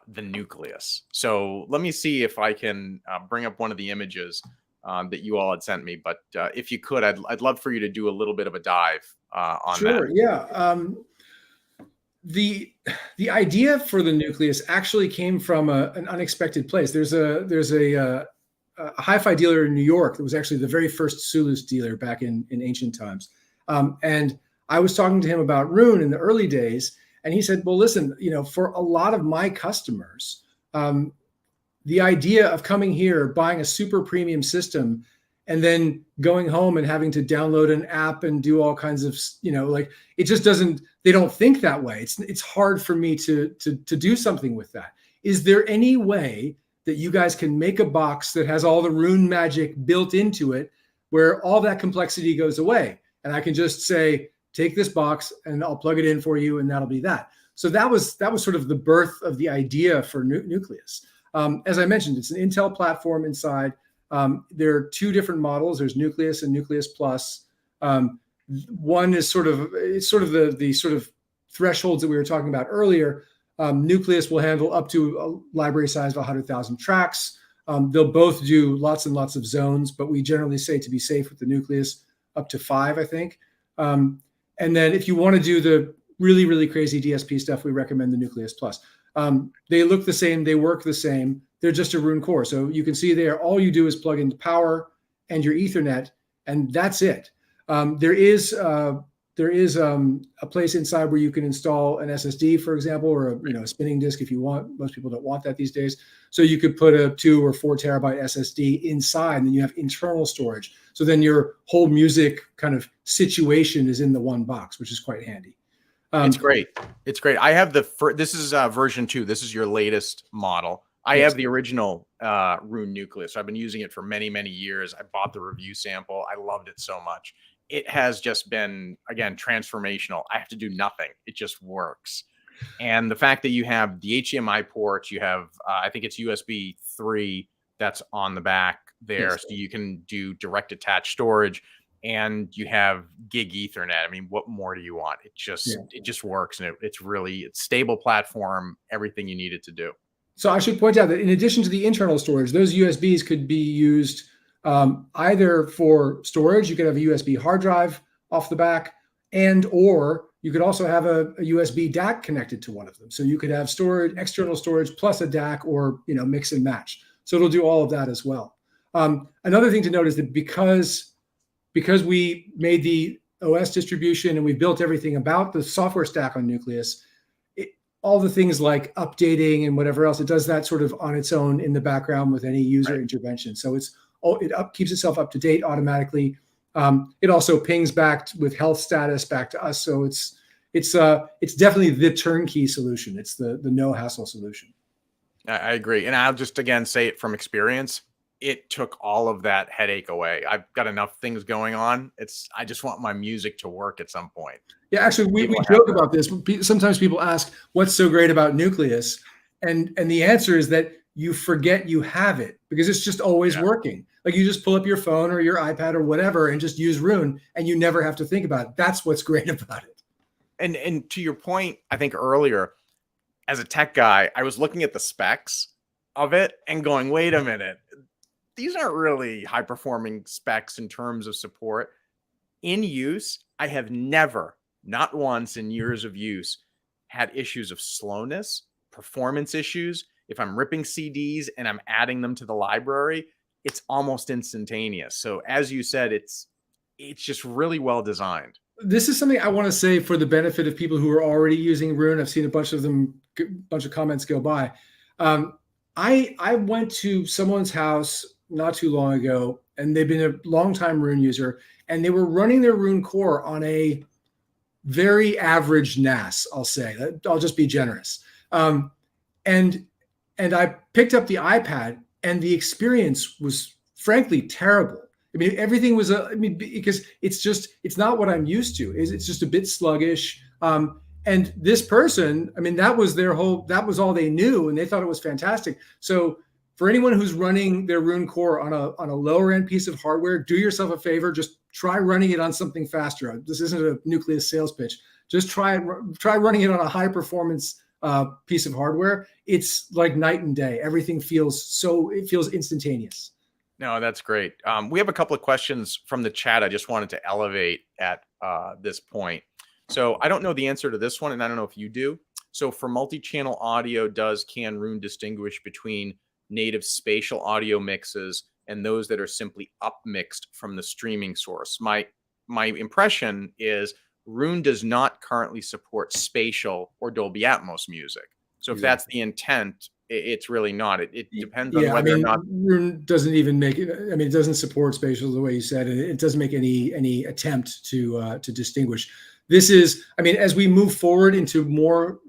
the Nucleus. So let me see if I can bring up one of the images that you all had sent me. But if you could, I'd love for you to do a little bit of a dive on that. Sure. Yeah. The idea for the Nucleus actually came from an unexpected place. There's a hi-fi dealer in New York that was actually the very first Sulus dealer back in ancient times, and I was talking to him about Roon in the early days, and he said, "Well, listen, for a lot of my customers, the idea of coming here, buying a super premium system, and then going home and having to download an app and do all kinds of, like, it just doesn't, they don't think that way. It's hard for me to do something with that. Is there any way that you guys can make a box that has all the Roon magic built into it, where all that complexity goes away? And I can just say, take this box and I'll plug it in for you, and that'll be that." So that was sort of the birth of the idea for Nucleus. As I mentioned, it's an Intel platform inside. There are two different models. There's Nucleus and Nucleus Plus. One is sort of the sort of thresholds that we were talking about earlier. Nucleus will handle up to a library size of 100,000 tracks. They'll both do lots and lots of zones, but we generally say, to be safe with the Nucleus, up to 5, I think. And then if you want to do the really, really crazy DSP stuff, we recommend the Nucleus Plus. They look the same. They work the same. They're just a Roon core. So you can see there, all you do is plug in power and your Ethernet, and that's it. There is a place inside where you can install an SSD, for example, or a spinning disk if you want. Most people don't want that these days. So you could put a 2 or 4 terabyte SSD inside, and then you have internal storage. So then your whole music kind of situation is in the one box, which is quite handy. It's great. It's great. I have this is version 2. This is your latest model. I have the original Roon Nucleus. I've been using it for many, many years. I bought the review sample. I loved it so much. It has just been, again, transformational. I have to do nothing. It just works. And the fact that you have the HDMI ports, you have, I think it's USB 3 that's on the back there. Yes. So you can do direct attached storage, and you have gig Ethernet. I mean, what more do you want? It just works. And it's stable platform, everything you need it to do. So I should point out that in addition to the internal storage, those USBs could be used either for storage. You could have a USB hard drive off the back, or you could also have a USB DAC connected to one of them. So you could have storage, external storage plus a DAC, or mix and match. So it'll do all of that as well. Another thing to note is that because we made the OS distribution and we built everything about the software stack on Nucleus, all the things like updating and whatever else, it does that sort of on its own in the background with any user intervention. So it keeps itself up to date automatically. It also pings back with health status back to us. So it's definitely the turnkey solution. It's the no hassle solution. I agree. And I'll just, again, say it from experience. It took all of that headache away. I've got enough things going on. I just want my music to work at some point. Yeah, actually, we joke about this. Sometimes people ask, what's so great about Nucleus? And the answer is that you forget you have it because it's just always working. Like, you just pull up your phone or your iPad or whatever and just use Roon, and you never have to think about it. That's what's great about it. And to your point, I think earlier, as a tech guy, I was looking at the specs of it and going, wait a minute. These aren't really high performing specs in terms of support. In use, I have never, not once in years of use, had issues of slowness, performance issues. If I'm ripping CDs and I'm adding them to the library, it's almost instantaneous. So as you said, it's just really well designed. This is something I want to say for the benefit of people who are already using Roon. I've seen a bunch of comments go by. I went to someone's house not too long ago, and they've been a long-time Roon user, and they were running their Roon core on a very average NAS, I'll say. I'll just be generous. And I picked up the iPad, and the experience was frankly terrible. I mean, everything was because it's not what I'm used to. It's just a bit sluggish. And this person, I mean, that was all they knew, and they thought it was fantastic. So for anyone who's running their Roon core on a lower end piece of hardware, do yourself a favor, just try running it on something faster. This isn't a Nucleus sales pitch. Just try running it on a high performance piece of hardware. It's like night and day. Everything feels instantaneous. No, that's great. We have a couple of questions from the chat. I just wanted to elevate at this point. So I don't know the answer to this one, and I don't know if you do. So for multi-channel audio, can Roon distinguish between native spatial audio mixes and those that are simply upmixed from the streaming source? My impression is Roon does not currently support spatial or Dolby Atmos music. So if that's the intent, it's really not. It depends on whether or not Roon doesn't even make it. I mean, it doesn't support spatial the way you said, and it doesn't make any attempt to distinguish. This is, I mean, as we move forward into more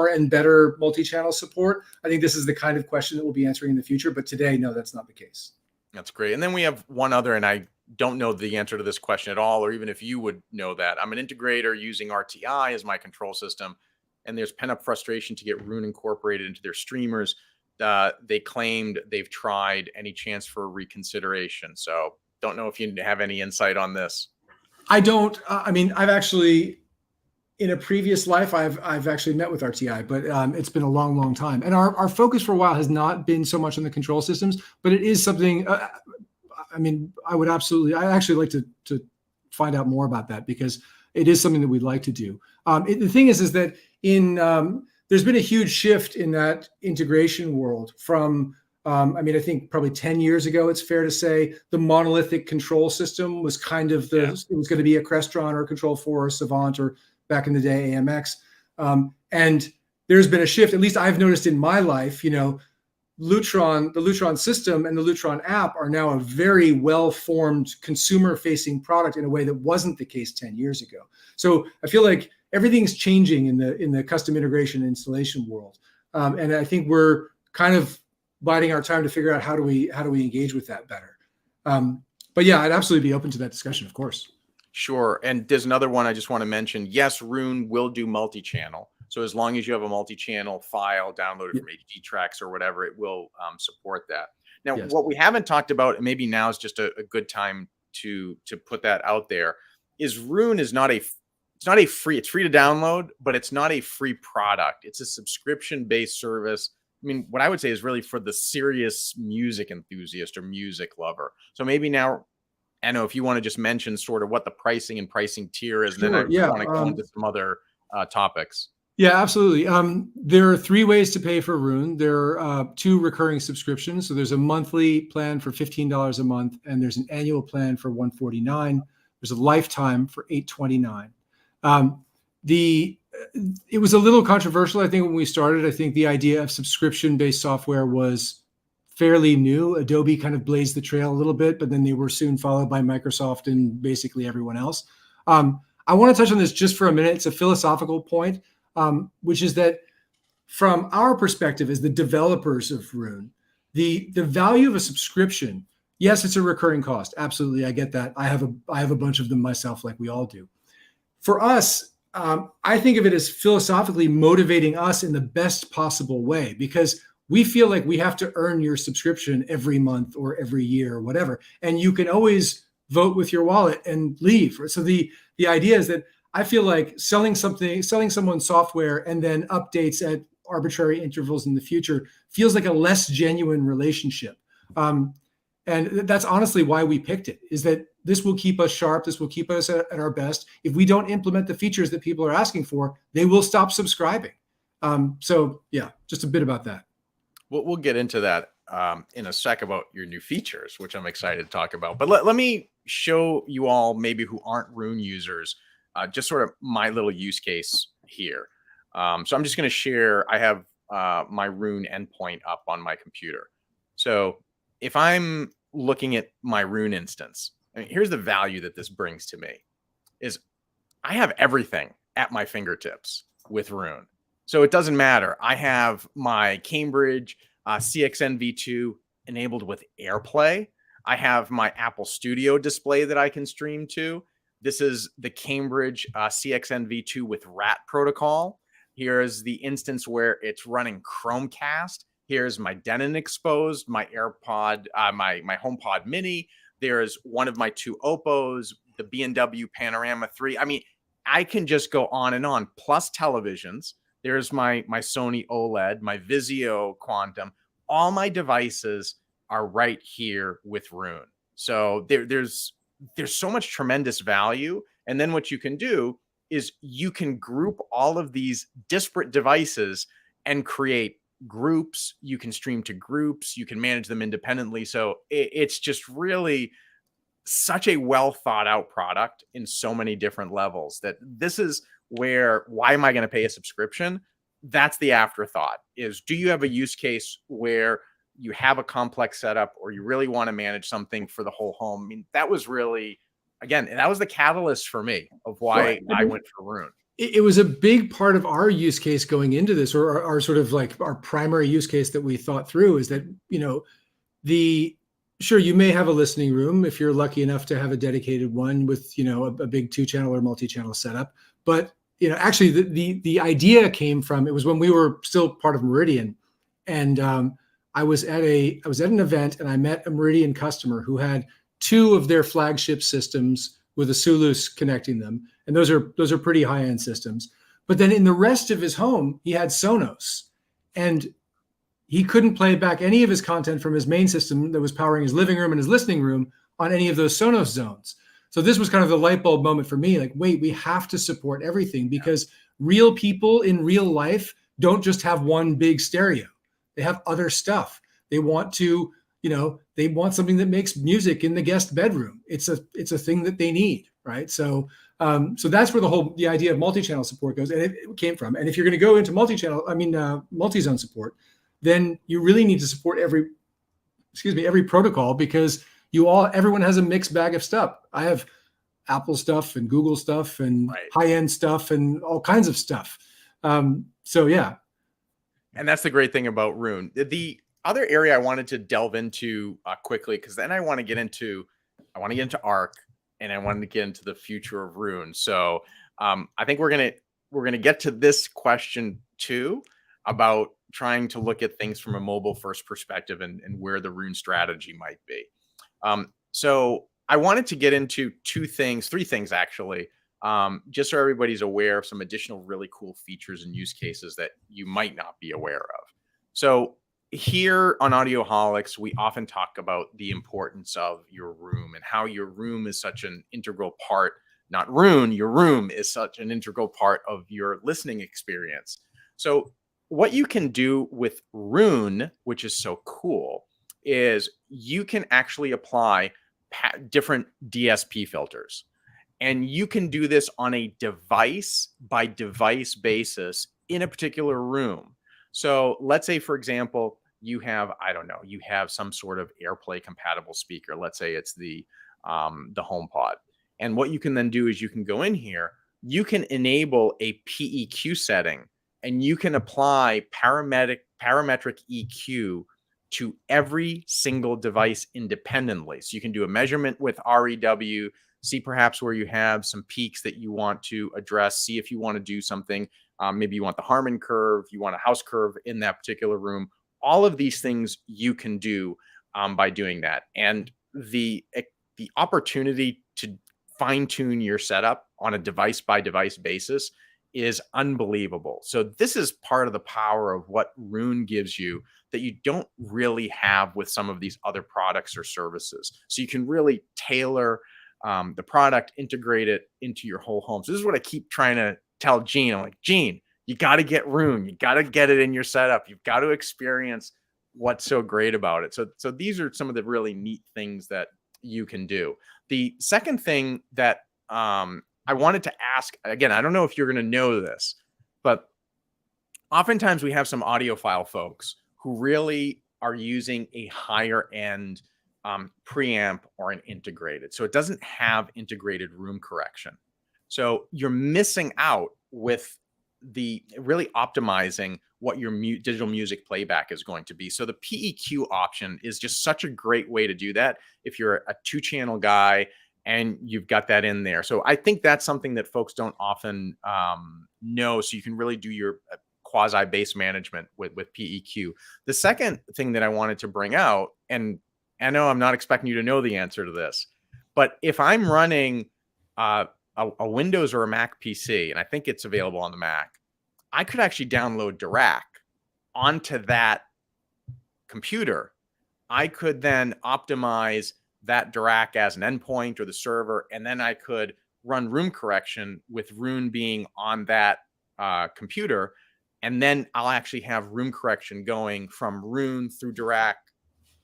and better multi-channel support, I think this is the kind of question that we'll be answering in the future. But today, no, that's not the case. That's great. And then we have one other, and I don't know the answer to this question at all, or even if you would know that. I'm an integrator using RTI as my control system, and there's pent-up frustration to get Roon incorporated into their streamers. They claimed they've tried. Any chance for reconsideration? So don't know if you have any insight on this. I don't. I mean, I've actually, in a previous life, I've actually met with RTI, but it's been a long time. And our focus for a while has not been so much on the control systems, but it is something. I mean, I actually like to find out more about that, because it is something that we'd like to do. The thing is that there's been a huge shift in that integration world from. I mean, I think probably 10 years ago, it's fair to say the monolithic control system was kind of it was going to be a Crestron or Control4 or Savant, or back in the day, AMX. And there's been a shift, at least I've noticed in my life, the Lutron system and the Lutron app are now a very well-formed consumer-facing product in a way that wasn't the case 10 years ago. So I feel like everything's changing in the custom integration installation world. And I think we're kind of biding our time to figure out how do we engage with that better. But yeah, I'd absolutely be open to that discussion, of course. Sure. And there's another one I just want to mention. Yes, Roon will do multi-channel. So as long as you have a multi-channel file downloaded from HD Tracks or whatever, it will support that. Now, what we haven't talked about, and maybe now is just a good time to put that out there, is Roon is not a free. It's free to download, but it's not a free product. It's a subscription-based service. I mean, what I would say is really for the serious music enthusiast or music lover. So maybe now, Enno, if you want to just mention sort of what the pricing and pricing tier is, and then I want to go into some other topics. Yeah, absolutely. There are 3 ways to pay for Roon. There are 2 recurring subscriptions. So there's a monthly plan for $15 a month, and there's an annual plan for $149. There's a lifetime for $829. It was a little controversial, I think, when we started. I think the idea of subscription-based software was fairly new. Adobe kind of blazed the trail a little bit, but then they were soon followed by Microsoft and basically everyone else. I want to touch on this just for a minute. It's a philosophical point, which is that from our perspective as the developers of Roon, the value of a subscription, yes, it's a recurring cost. Absolutely, I get that. I have a bunch of them myself, like we all do. For us, I think of it as philosophically motivating us in the best possible way, because we feel like we have to earn your subscription every month or every year or whatever. And you can always vote with your wallet and leave. So the idea is that I feel like selling someone software and then updates at arbitrary intervals in the future feels like a less genuine relationship. And that's honestly why we picked it, is that this will keep us sharp. This will keep us at our best. If we don't implement the features that people are asking for, they will stop subscribing. So yeah, just a bit about that. We'll get into that in a sec about your new features, which I'm excited to talk about. But let me show you all, maybe who aren't Roon users, just sort of my little use case here. So I'm just going to share. I have my Roon endpoint up on my computer. So if I'm looking at my Roon instance, I mean, here's the value that this brings to me is I have everything at my fingertips with Roon. So it doesn't matter. I have my Cambridge CXN V2 enabled with AirPlay. I have my Apple Studio display that I can stream to. This is the Cambridge CXNV2 with RAAT protocol. Here's the instance where it's running Chromecast. Here's my Denon exposed, my AirPod, my HomePod Mini. There's one of my 2 Oppos, the B&W Panorama 3. I mean, I can just go on and on. Plus televisions. There's my Sony OLED, my Vizio Quantum. All my devices are right here with Roon. So there's so much tremendous value. And then what you can do is you can group all of these disparate devices and create groups. You can stream to groups. You can manage them independently. So it's just really such a well thought out product in so many different levels that this is where, why am I going to pay a subscription? That's the afterthought. Is, do you have a use case where you have a complex setup or you really want to manage something for the whole home? I mean, that was really, again, that was the catalyst for me of why I went for Roon. It was a big part of our use case going into this, or our sort of like our primary use case that we thought through, is that, sure, you may have a listening room if you're lucky enough to have a dedicated one with, a big 2-channel or multi-channel setup. But, actually the idea came from, it was when we were still part of Meridian. And I was at an event and I met a Meridian customer who had 2 of their flagship systems with a Sulus connecting them. And those are pretty high-end systems. But then in the rest of his home, he had Sonos. And he couldn't play back any of his content from his main system that was powering his living room and his listening room on any of those Sonos zones. So this was kind of the light bulb moment for me. Like, wait, we have to support everything, because real people in real life don't just have one big stereo. They have other stuff. They want to, they want something that makes music in the guest bedroom. It's a thing that they need, right? So that's where the idea of multi-channel support goes, and it came from. And if you're going to go into multi-zone support, then you really need to support every protocol, because everyone has a mixed bag of stuff. I have Apple stuff and Google stuff and high-end stuff and all kinds of stuff. So yeah. And that's the great thing about Roon. The other area I wanted to delve into quickly, because then I want to get into ARC, and I wanted to get into the future of Roon. So I think we're gonna get to this question too, about trying to look at things from a mobile first perspective and where the Roon strategy might be. So I wanted to get into 3 things actually, just so everybody's aware of some additional really cool features and use cases that you might not be aware of. So here on Audioholics, we often talk about the importance of your room and how your room is such an integral part, not Roon, your room is such an integral part of your listening experience. So what you can do with Roon, which is so cool, is you can actually apply different DSP filters. And you can do this on a device by device basis in a particular room. So let's say, for example, you have some sort of AirPlay compatible speaker. Let's say it's the HomePod. And what you can then do is you can go in here, you can enable a PEQ setting, and you can apply parametric EQ to every single device independently. So you can do a measurement with REW, see perhaps where you have some peaks that you want to address, see if you want to do something. Maybe you want the Harman curve, you want a house curve in that particular room. All of these things you can do by doing that. And the opportunity to fine tune your setup on a device by device basis is unbelievable. So this is part of the power of what Roon gives you that you don't really have with some of these other products or services. So you can really tailor the product, integrate it into your whole home. So this is what I keep trying to tell Gene. I'm like, Gene, you got to get Roon. You got to get it in your setup. You've got to experience what's so great about it. So these are some of the really neat things that you can do. The second thing that I wanted to ask, again, I don't know if you're going to know this, but oftentimes we have some audiophile folks who really are using a higher end preamp or an integrated. So it doesn't have integrated room correction. So you're missing out with the really optimizing what your digital music playback is going to be. So the PEQ option is just such a great way to do that if you're a 2-channel guy and you've got that in there. So I think that's something that folks don't often know. So you can really do your quasi bass management with PEQ. The second thing that I wanted to bring out, and I know I'm not expecting you to know the answer to this, but if I'm running a Windows or a Mac PC, and I think it's available on the Mac, I could actually download RAAT onto that computer. I could then optimize that RAAT as an endpoint or the server, and then I could run room correction with Roon being on that computer, and then I'll actually have room correction going from Roon through RAAT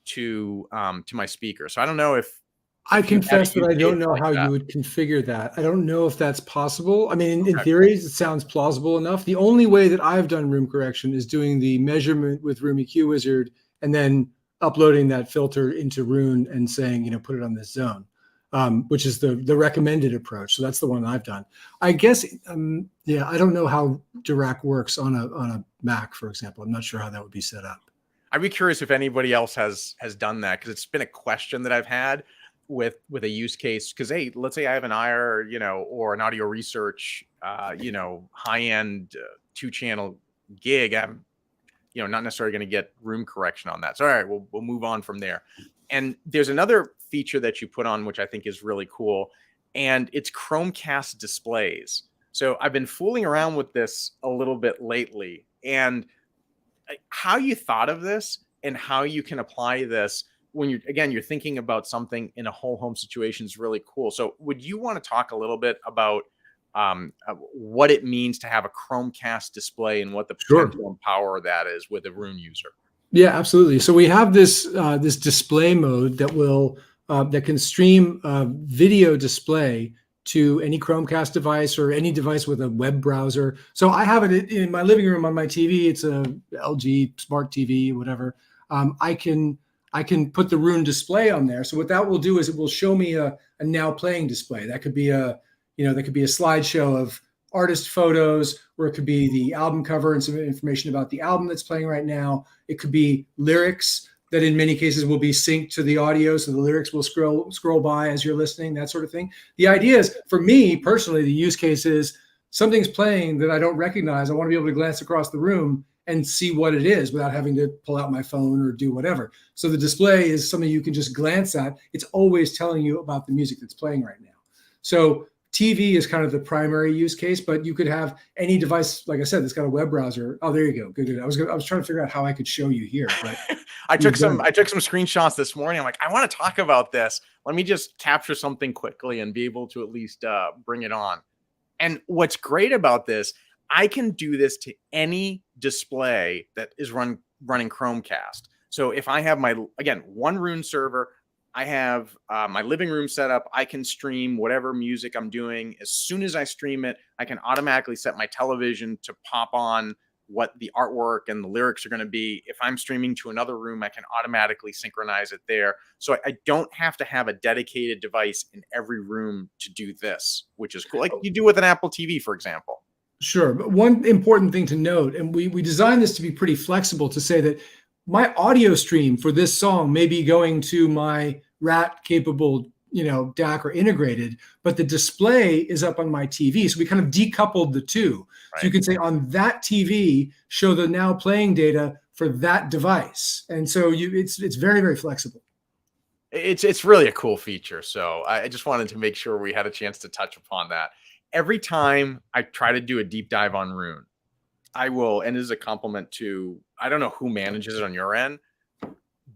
to my speaker. So I don't know if I confess that I don't know how you would configure that. I don't know if that's possible. I mean, in theory, it sounds plausible enough. The only way that I've done room correction is doing the measurement with Room EQ Wizard and then uploading that filter into Roon and saying, you know, put it on this zone, which is the recommended approach. So that's the one I've done. I guess, yeah, I don't know how RAAT works on a Mac, for example. I'm not sure how that would be set up. I'd be curious if anybody else has done that, because it's been a question that I've had with a use case. Because hey, let's say I have an IR, you know, or an audio research, you know, high-end 2-channel gig. I'm, you know, not necessarily going to get room correction on that. So all right, we'll move on from there. And there's another feature that you put on, which I think is really cool, and it's Chromecast displays. So I've been fooling around with this a little bit lately, and how you thought of this and how you can apply this when you're thinking about something in a whole home situation is really cool. So would you want to talk a little bit about what it means to have a Chromecast display and what the potential and power of that is with a Roon user? Yeah, absolutely. So we have this this display mode that will that can stream video display to any Chromecast device or any device with a web browser. So I have it in my living room on my TV. It's a LG smart TV, whatever. I can put the Roon display on there. So what that will do is it will show me a now playing display. That could be that could be a slideshow of artist photos, or it could be the album cover and some information about the album that's playing right now. It could be lyrics that in many cases will be synced to the audio, so the lyrics will scroll by as you're listening, that sort of thing. The idea is, for me personally, the use case is something's playing that I don't recognize. I want to be able to glance across the room and see what it is without having to pull out my phone or do whatever. So the display is something you can just glance at. It's always telling you about the music that's playing right now. So TV is kind of the primary use case, but you could have any device, like I said, that's got a web browser. Oh, there you go. Good. I was trying to figure out how I could show you here, but I took some screenshots this morning. I'm like, I want to talk about this. Let me just capture something quickly and be able to at least bring it on. And what's great about this, I can do this to any display that is running Chromecast. So if I have one Roon server, I have my living room set up, I can stream whatever music I'm doing. As soon as I stream it, I can automatically set my television to pop on what the artwork and the lyrics are going to be. If I'm streaming to another room, I can automatically synchronize it there. So I don't have to have a dedicated device in every room to do this, which is cool. Like you do with an Apple TV, for example. Sure. But one important thing to note, and we designed this to be pretty flexible, to say that my audio stream for this song may be going to my RAAT capable, DAC or integrated, but the display is up on my TV. So we kind of decoupled the two. Right. So you can say on that TV, show the now playing data for that device. And so it's very, very flexible. It's really a cool feature. So I just wanted to make sure we had a chance to touch upon that. Every time I try to do a deep dive on Roon, I will, and this is a compliment to, I don't know who manages it on your end,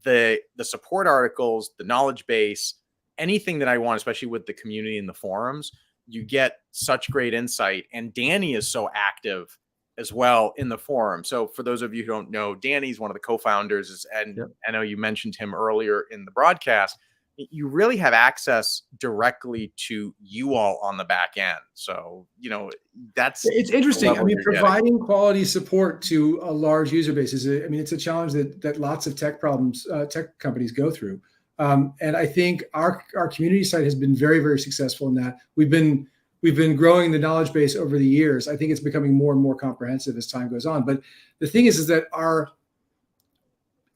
the support articles, the knowledge base, anything that I want, especially with the community and the forums, you get such great insight. And Danny is so active as well in the forum. So for those of you who don't know, Danny's one of the co-founders, and yep. I know you mentioned him earlier in the broadcast. You really have access directly to you all on the back end. So, it's interesting. I mean, providing quality support to a large user base it's a challenge that lots of tech companies go through. And I think our community site has been very, very successful in that. We've been we've been growing the knowledge base over the years. I think it's becoming more and more comprehensive as time goes on. But the thing is that our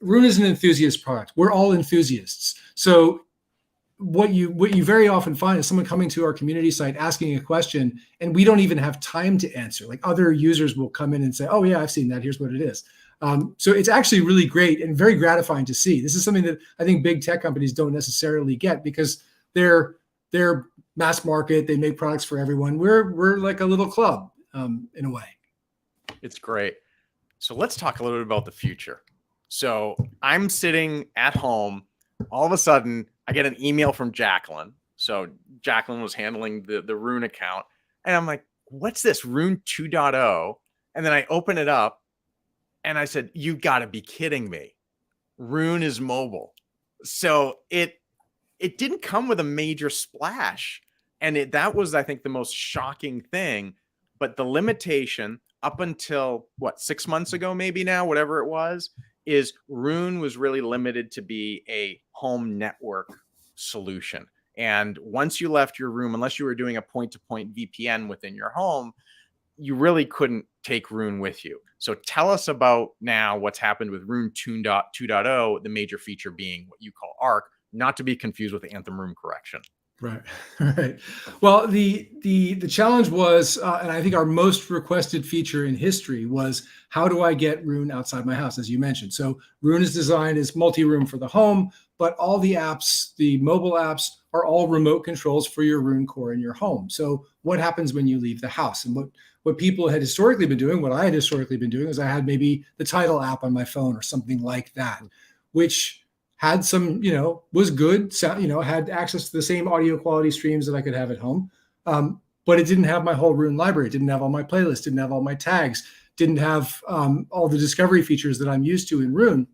Roon is an enthusiast product. We're all enthusiasts. So what you very often find is someone coming to our community site asking a question, and we don't even have time to answer. Like, other users will come in and say, oh yeah, I've seen that. Here's what it is. So it's actually really great and very gratifying to see. This is something that I think big tech companies don't necessarily get, because they're mass market. They make products for everyone. We're like a little club in a way. It's great. So let's talk a little bit about the future. So I'm sitting at home. All of a sudden, I get an email from Jacqueline. So Jacqueline was handling the Roon account. And I'm like, what's this, Roon 2.0? And then I open it up and I said, you got to be kidding me. Roon is mobile. So it didn't come with a major splash. And that was, I think, the most shocking thing. But the limitation up until, 6 months ago, maybe now, whatever it was, is Roon was really limited to be a home network solution. And once you left your room, unless you were doing a point-to-point VPN within your home, you really couldn't take Roon with you. So tell us about now what's happened with Roon 2.0, the major feature being what you call ARC, not to be confused with the Anthem room correction. Right. Right. Well, the challenge was, and I think our most requested feature in history was, how do I get Roon outside my house, as you mentioned? So Roon is designed as multi-room for the home, but all the apps, the mobile apps, are all remote controls for your Roon core in your home. So what happens when you leave the house? And what people had historically been doing, what I had historically been doing, is I had maybe the title app on my phone or something like that, which had some, was good, had access to the same audio quality streams that I could have at home. But it didn't have my whole Roon library. It didn't have all my playlists, didn't have all my tags, didn't have all the discovery features that I'm used to in Roon.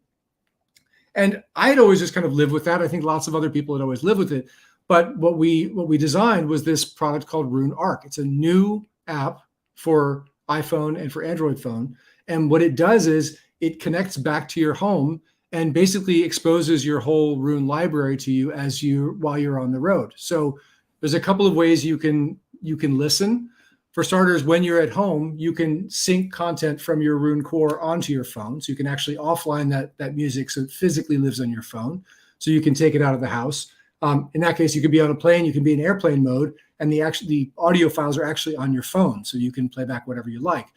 And I had always just kind of lived with that. I think lots of other people had always lived with it. But what we designed was this product called Roon ARC. It's a new app for iPhone and for Android phone. And what it does is it connects back to your home and basically exposes your whole Roon library to you while you're on the road. So there's a couple of ways you can listen. For starters, when you're at home, you can sync content from your Roon core onto your phone. So you can actually offline that music so it physically lives on your phone. So you can take it out of the house. In that case, you could be on a plane, you can be in airplane mode, and the audio files are actually on your phone. So you can play back whatever you like.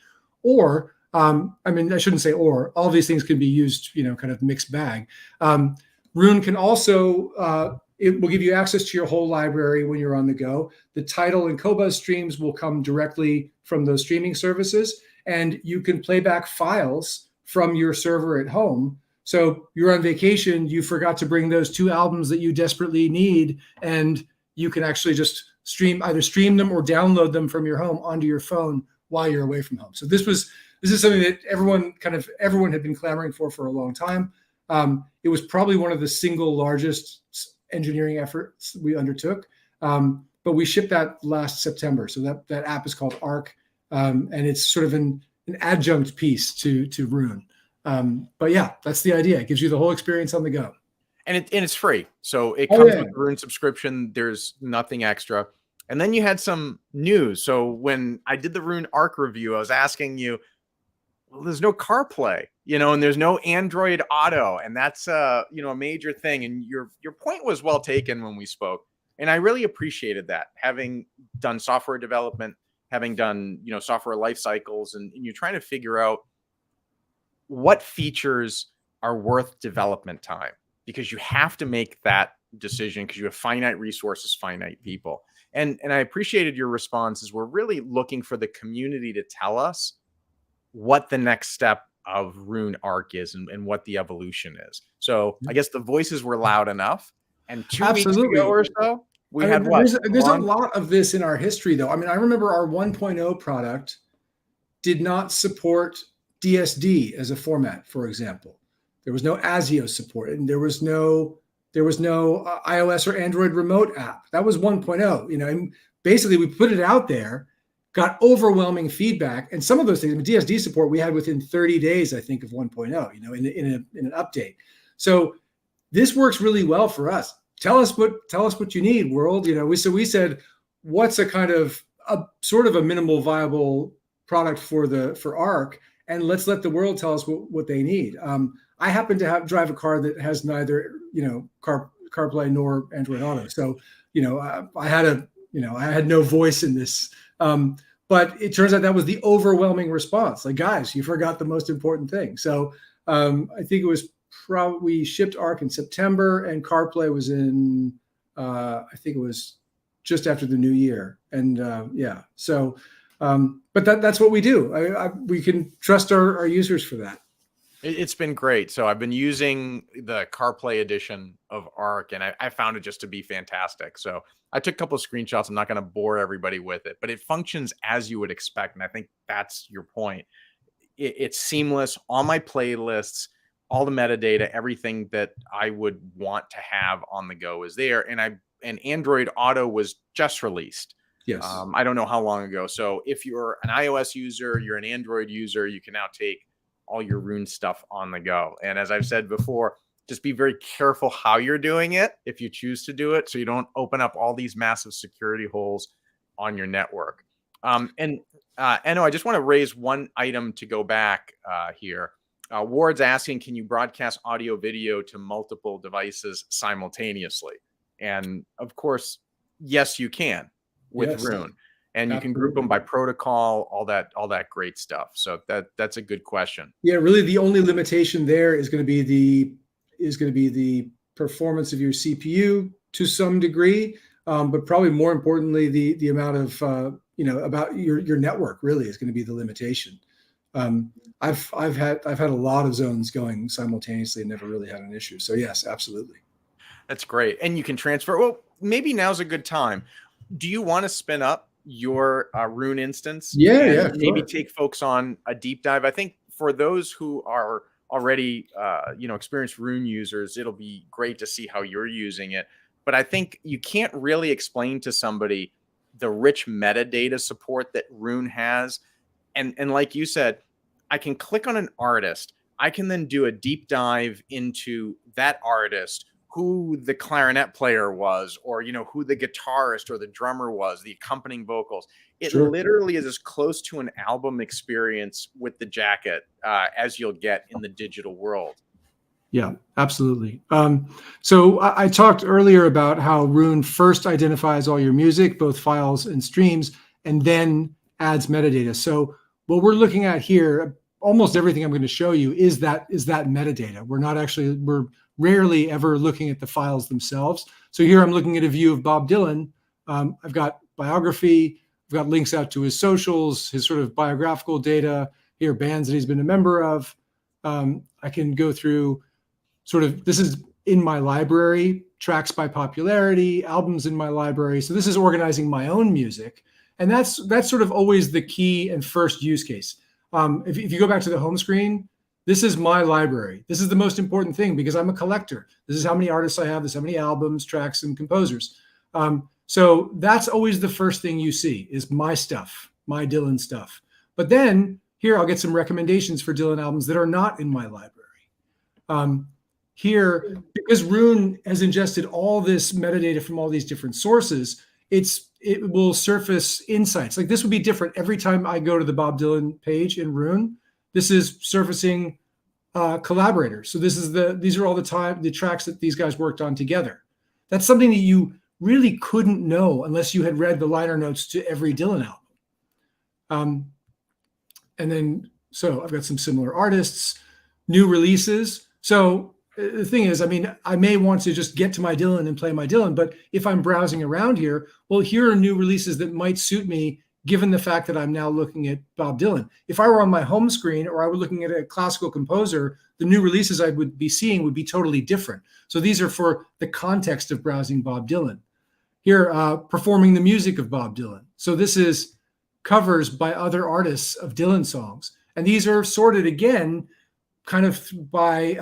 Or I shouldn't say or. All these things can be used, kind of mixed bag. Roon can also, it will give you access to your whole library when you're on the go. The Tidal and Qobuz streams will come directly from those streaming services, and you can play back files from your server at home. So you're on vacation, you forgot to bring those 2 albums that you desperately need, and you can actually just either stream them or download them from your home onto your phone while you're away from home. So this is something that everyone had been clamoring for a long time. It was probably one of the single largest engineering efforts we undertook, but we shipped that last September. So that app is called ARC, and it's sort of an adjunct piece to Roon. But yeah, that's the idea. It gives you the whole experience on the go. And it's free. So it comes with the Roon subscription. There's nothing extra. And then you had some news. So when I did the Roon ARC review, I was asking you, well, there's no CarPlay, and there's no Android Auto. And that's a major thing. And your point was well taken when we spoke. And I really appreciated that, having done software development, having done, software life cycles, and you're trying to figure out what features are worth development time, because you have to make that decision because you have finite resources, finite people. And I appreciated your responses. We're really looking for the community to tell us what the next step of Roon ARC is and what the evolution is. So I guess the voices were loud enough. And 2 weeks ago or so, we had what? There's a lot of this in our history, though. I mean, I remember our 1.0 product did not support DSD as a format, for example. There was no ASIO support, and there was no iOS or Android remote app. That was 1.0. And basically we put it out there, got overwhelming feedback, and some of those things, DSD support we had within 30 days, I think, of 1.0. In an update. So this works really well for us. Tell us what you need, world. So we said, what's a kind of a sort of a minimal viable product for ARC, and let's let the world tell us what they need. I happen to drive a car that has neither, CarPlay nor Android Auto. So, I had no voice in this. But it turns out that was the overwhelming response. Like, guys, you forgot the most important thing. So I think it was we shipped ARC in September, and CarPlay was in, I think it was just after the new year. And so, but that's what we do. We can trust our users for that. It's been great. So I've been using the CarPlay edition of ARC, and I found it just to be fantastic. So I took a couple of screenshots. I'm not going to bore everybody with it, but it functions as you would expect. And I think that's your point. It's seamless. All my playlists, all the metadata, everything that I would want to have on the go is there. And Android Auto was just released. Yes. I don't know how long ago. So if you're an iOS user, you're an Android user, you can now take all your Roon stuff on the go. And as I've said before, just be very careful how you're doing it if you choose to do it, so you don't open up all these massive security holes on your network. Enno, I just want to raise one item to go back here. Ward's asking, can you broadcast audio video to multiple devices simultaneously? And of course, yes, you can with Roon. And you can group them by protocol, all that great stuff. So that's a good question. Yeah, really, the only limitation there is going to be the performance of your CPU to some degree, but probably more importantly, the amount of about your network really is going to be the limitation. I've had a lot of zones going simultaneously and never really had an issue. So yes, absolutely. That's great, and you can transfer. Well, maybe now's a good time. Do you want to spin up your Roon instance? Yeah, maybe take folks on a deep dive. I think for those who are already experienced Roon users, it'll be great to see how you're using it. But I think you can't really explain to somebody the rich metadata support that Roon has. And like you said, I can click on an artist. I can then do a deep dive into that artist, who the clarinet player was, or, who the guitarist or the drummer was, the accompanying vocals. It literally is as close to an album experience with the jacket as you'll get in the digital world. Yeah, absolutely. So I talked earlier about how Roon first identifies all your music, both files and streams, and then adds metadata. So what we're looking at here, almost everything I'm going to show you is that metadata. We're rarely ever looking at the files themselves. So here I'm looking at a view of Bob Dylan. I've got biography, I've got links out to his socials, his sort of biographical data, here bands that he's been a member of. I can go through this is in my library, tracks by popularity, albums in my library. So this is organizing my own music. And that's sort of always the key and first use case. If you go back to the home screen, this is my library. This is the most important thing because I'm a collector. This is how many artists I have. This is how many albums, tracks, and composers. So that's always the first thing you see is my stuff, my Dylan stuff. But then here I'll get some recommendations for Dylan albums that are not in my library. Here, because Roon has ingested all this metadata from all these different sources, it will surface insights. Like this would be different every time I go to the Bob Dylan page in Roon. This is surfacing collaborators. So these are all the tracks that these guys worked on together. That's something that you really couldn't know unless you had read the liner notes to every Dylan album. And then, so I've got some similar artists, new releases. So the thing is, I may want to just get to my Dylan and play my Dylan, but if I'm browsing around here, well, here are new releases that might suit me given the fact that I'm now looking at Bob Dylan. If I were on my home screen or I were looking at a classical composer, the new releases I would be seeing would be totally different. So these are for the context of browsing Bob Dylan. Here, performing the music of Bob Dylan. So this is covers by other artists of Dylan songs. And these are sorted again, kind of by,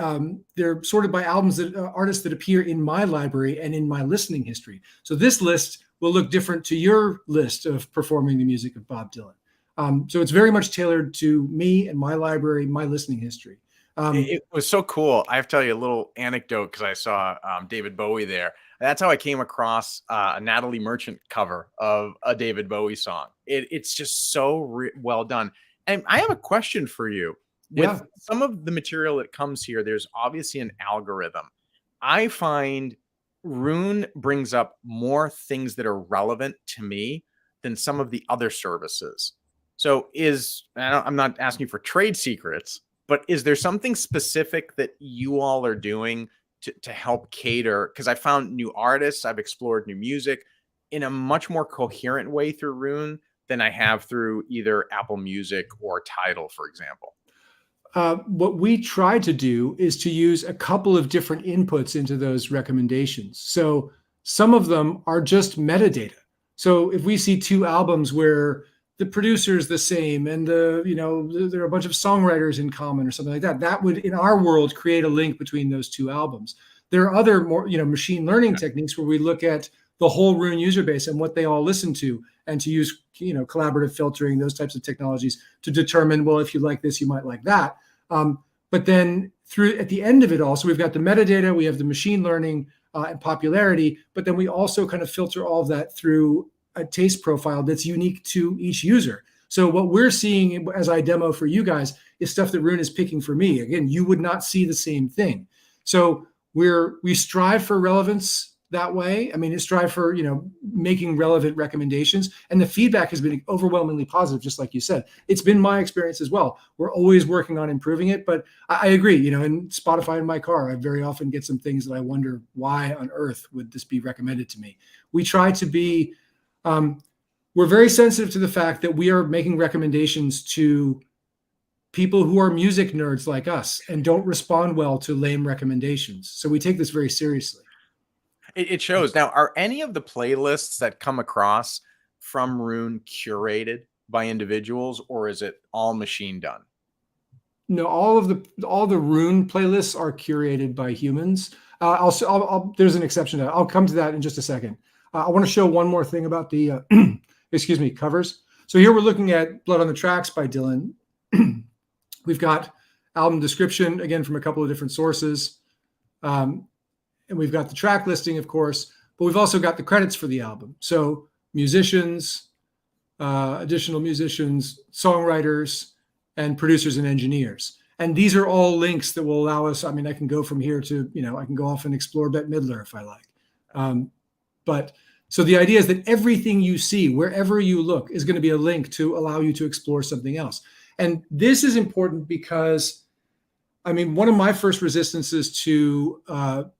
they're sorted by albums artists that appear in my library and in my listening history. So this list will look different to your list of performing the music of Bob Dylan. So it's very much tailored to me and my library, my listening history. It was so cool. I have to tell you a little anecdote because I saw David Bowie there. That's how I came across a Natalie Merchant cover of a David Bowie song. It's just so well done. And I have a question for you. Yeah. With some of the material that comes here, there's obviously an algorithm. I find Roon brings up more things that are relevant to me than some of the other services. So I'm not asking for trade secrets, but is there something specific that you all are doing to help cater? Because I found new artists, I've explored new music in a much more coherent way through Roon than I have through either Apple Music or Tidal, for example. What we try to do is to use a couple of different inputs into those recommendations. So some of them are just metadata. So if we see two albums where the producer is the same and there are a bunch of songwriters in common or something like that, that would, in our world, create a link between those two albums. There are other more, machine learning techniques where we look at the whole Roon user base and what they all listen to, and to use, collaborative filtering, those types of technologies to determine, well, if you like this, you might like that. But then at the end of it all, so we've got the metadata, we have the machine learning and popularity, but then we also kind of filter all of that through a taste profile that's unique to each user. So what we're seeing as I demo for you guys is stuff that Roon is picking for me. Again, you would not see the same thing. So we strive for relevance that way. I mean, strive for, making relevant recommendations. And the feedback has been overwhelmingly positive, just like you said. It's been my experience as well. We're always working on improving it. But I agree, in Spotify in my car, I very often get some things that I wonder, why on earth would this be recommended to me? We try to be, we're very sensitive to the fact that we are making recommendations to people who are music nerds like us and don't respond well to lame recommendations. So we take this very seriously. It shows. Now, are any of the playlists that come across from Roon curated by individuals, or is it all machine done? No, all the Roon playlists are curated by humans. There's an exception to that. I'll come to that in just a second. I want to show one more thing about the covers. So here we're looking at Blood on the Tracks by Dylan. We've got album description, again, from a couple of different sources. And we've got the track listing, of course, but we've also got the credits for the album. So musicians, additional musicians, songwriters, and producers and engineers. And these are all links that will allow us, I can go from here to, I can go off and explore Bette Midler if I like. But so the idea is that everything you see, wherever you look, is going to be a link to allow you to explore something else. And this is important because, one of my first resistances to the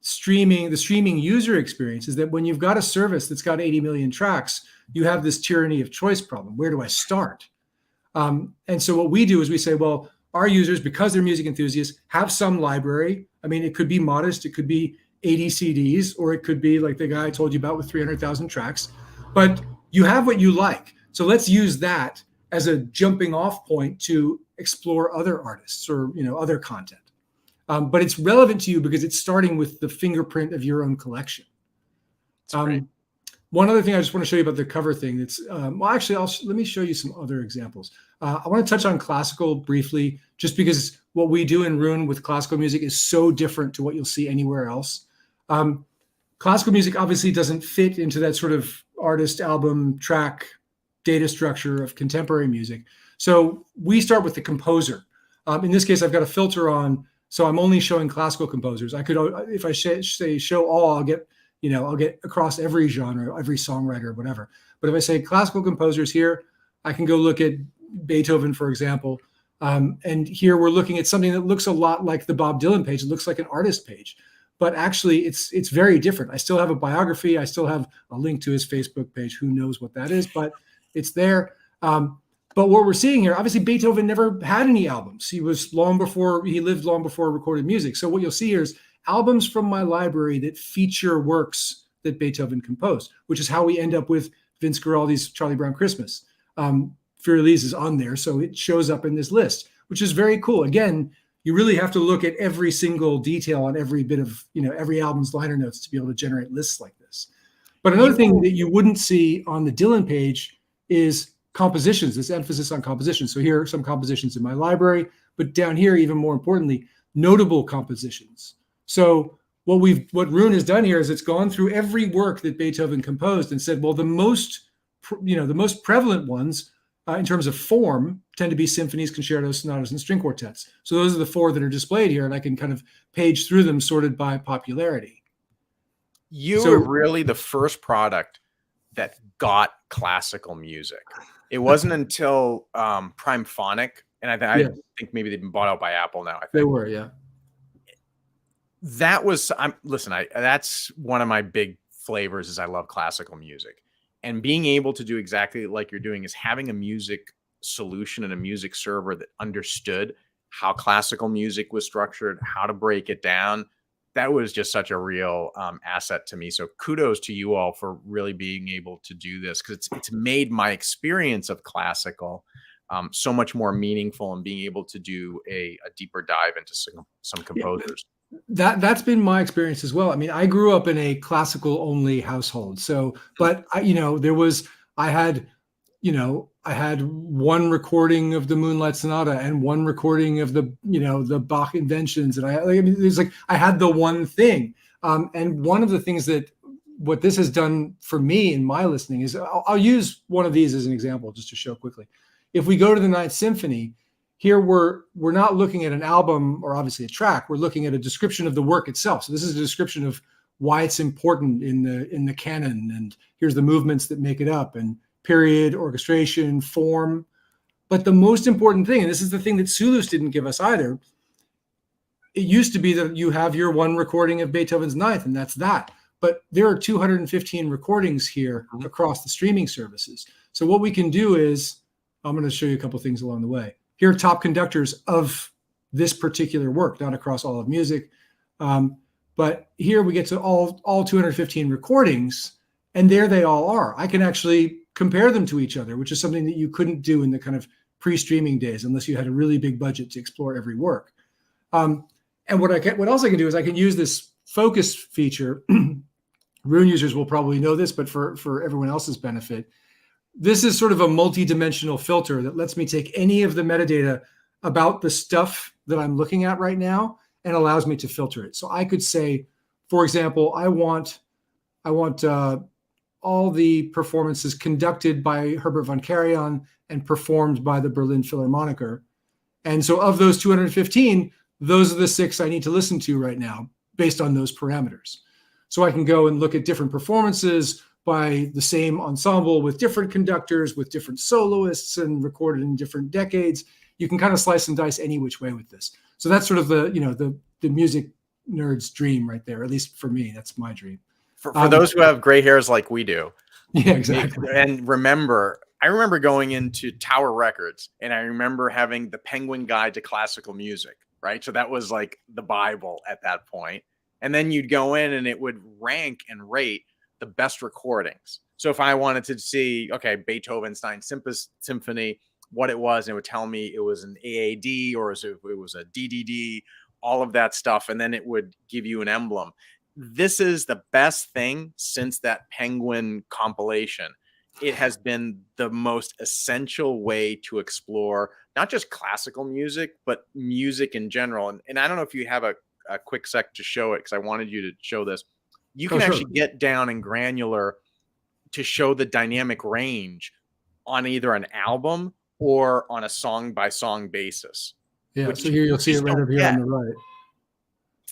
streaming user experience is that when you've got a service that's got 80 million tracks, you have this tyranny of choice problem. Where do I start? And so what we do is we say, well, our users, because they're music enthusiasts, have some library. It could be modest, it could be 80 CDs, or it could be like the guy I told you about with 300,000 tracks, but you have what you like. So let's use that as a jumping off point to explore other artists or, other content. But it's relevant to you because it's starting with the fingerprint of your own collection. One other thing I just want to show you about the cover thing. That's let me show you some other examples. I want to touch on classical briefly, just because what we do in Roon with classical music is so different to what you'll see anywhere else. Classical music obviously doesn't fit into that sort of artist, album, track, data structure of contemporary music. So we start with the composer. In this case, I've got a filter on. So I'm only showing classical composers. I could, if I say show all, I'll get across every genre, every songwriter, whatever. But if I say classical composers here, I can go look at Beethoven, for example. And here we're looking at something that looks a lot like the Bob Dylan page. It looks like an artist page, but actually it's very different. I still have a biography. I still have a link to his Facebook page. Who knows what that is, but it's there. But what we're seeing here, obviously Beethoven never had any albums. He lived long before recorded music. So what you'll see here is albums from my library that feature works that Beethoven composed, which is how we end up with Vince Guaraldi's Charlie Brown Christmas. Für Elise is on there, so it shows up in this list, which is very cool. Again, you really have to look at every single detail on every bit of, every album's liner notes to be able to generate lists like this. But another thing that you wouldn't see on the Dylan page is compositions, this emphasis on composition. So here are some compositions in my library, but down here, even more importantly, notable compositions. So what Roon has done here is it's gone through every work that Beethoven composed and said, well, the most prevalent ones in terms of form tend to be symphonies, concertos, sonatas, and string quartets. So those are the 4 that are displayed here, and I can kind of page through them sorted by popularity. You were really the first product that got classical music. It wasn't until Primephonic, and I think maybe they've been bought out by Apple now. I think they were, yeah. That was that's one of my big flavors is I love classical music, and being able to do exactly like you're doing is having a music solution and a music server that understood how classical music was structured, how to break it down. That was just such a real asset to me. So kudos to you all for really being able to do this, because it's made my experience of classical so much more meaningful, and being able to do a deeper dive into some composers. That's been my experience as well. I mean, I grew up in a classical only household. So, but I had one recording of the Moonlight Sonata and one recording of the Bach Inventions. And I had the one thing. And one of the things what this has done for me in my listening is I'll use one of these as an example just to show quickly. If we go to the Ninth Symphony, here we're not looking at an album or obviously a track. We're looking at a description of the work itself. So this is a description of why it's important in the canon, and here's the movements that make it up, and period, orchestration, form. But the most important thing, and this is the thing that Sulus didn't give us either, it used to be that you have your one recording of Beethoven's Ninth, and that's that. But there are 215 recordings here across the streaming services. So what we can do is, I'm going to show you a couple of things along the way. Here are top conductors of this particular work, not across all of music. But here we get to all 215 recordings, and there they all are. I can actually compare them to each other, which is something that you couldn't do in the kind of pre-streaming days unless you had a really big budget to explore every work. And what else I can do is I can use this focus feature. Roon users will probably know this, but for everyone else's benefit, this is sort of a multi-dimensional filter that lets me take any of the metadata about the stuff that I'm looking at right now and allows me to filter it. So I could say, for example, I want all the performances conducted by Herbert von Karajan and performed by the Berlin Philharmoniker. And so of those 215, those are the 6 I need to listen to right now based on those parameters. So I can go and look at different performances by the same ensemble with different conductors, with different soloists, and recorded in different decades. You can kind of slice and dice any which way with this. So that's sort of the music nerd's dream right there. At least for me, that's my dream. For those who have gray hairs like we do. Yeah, exactly. And I remember going into Tower Records, and I remember having the Penguin Guide to Classical Music, right? So that was like the Bible at that point. And then you'd go in and it would rank and rate the best recordings. So if I wanted to see, okay, Beethoven's Ninth Symphony, what it was, and it would tell me it was an AAD or it was a DDD, all of that stuff. And then it would give you an emblem. This is the best thing since that Penguin compilation. It has been the most essential way to explore not just classical music, but music in general. And I don't know if you have a quick sec to show it, because I wanted you to show this. You can actually get down and granular to show the dynamic range on either an album or on a song by song basis. Yeah, so here you'll see it right over here on the right.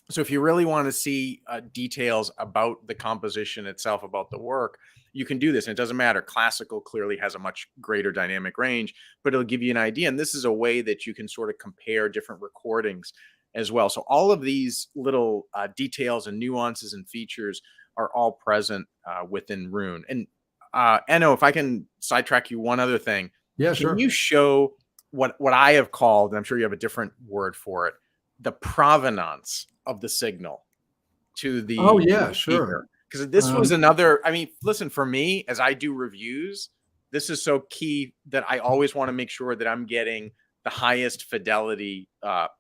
So if you really want to see details about the composition itself, about the work, you can do this. And it doesn't matter. Classical clearly has a much greater dynamic range, but it'll give you an idea. And this is a way that you can sort of compare different recordings as well. So all of these little details and nuances and features are all present within Roon. And Enno, if I can sidetrack you one other thing. Yeah, sure. Can you show what I have called, and I'm sure you have a different word for it, the provenance of the signal to the sure. Because this was another, I mean, listen, for me, as I do reviews, this is so key that I always want to make sure that I'm getting the highest fidelity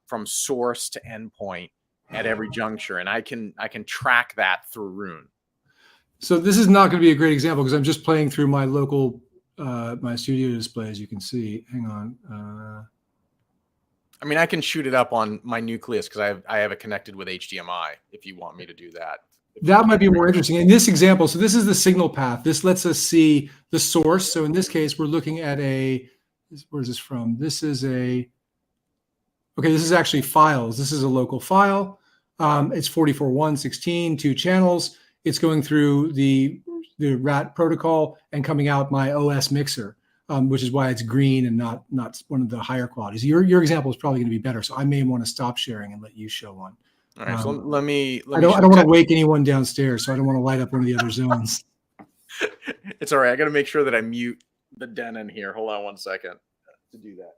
from source to endpoint at every juncture. And I can track that through Roon. So this is not going to be a great example because I'm just playing through my local, my studio display, as you can see. Hang on. I mean, I can shoot it up on my Nucleus because I have it connected with HDMI if you want me to do that. That might be more interesting. In this example, so this is the signal path. This lets us see the source. So in this case, we're looking at where's this from? This is this is actually files. This is a local file. It's 44.1.16, 2 channels. It's going through the RAAT protocol and coming out my OS mixer, which is why it's green and not one of the higher qualities. Your example is probably going to be better. So I may want to stop sharing and let you show one. All right, so let me I don't want to wake anyone downstairs, so I don't want to light up one of the other zones. It's all right. I got to make sure that I mute the den in here. Hold on one second to do that.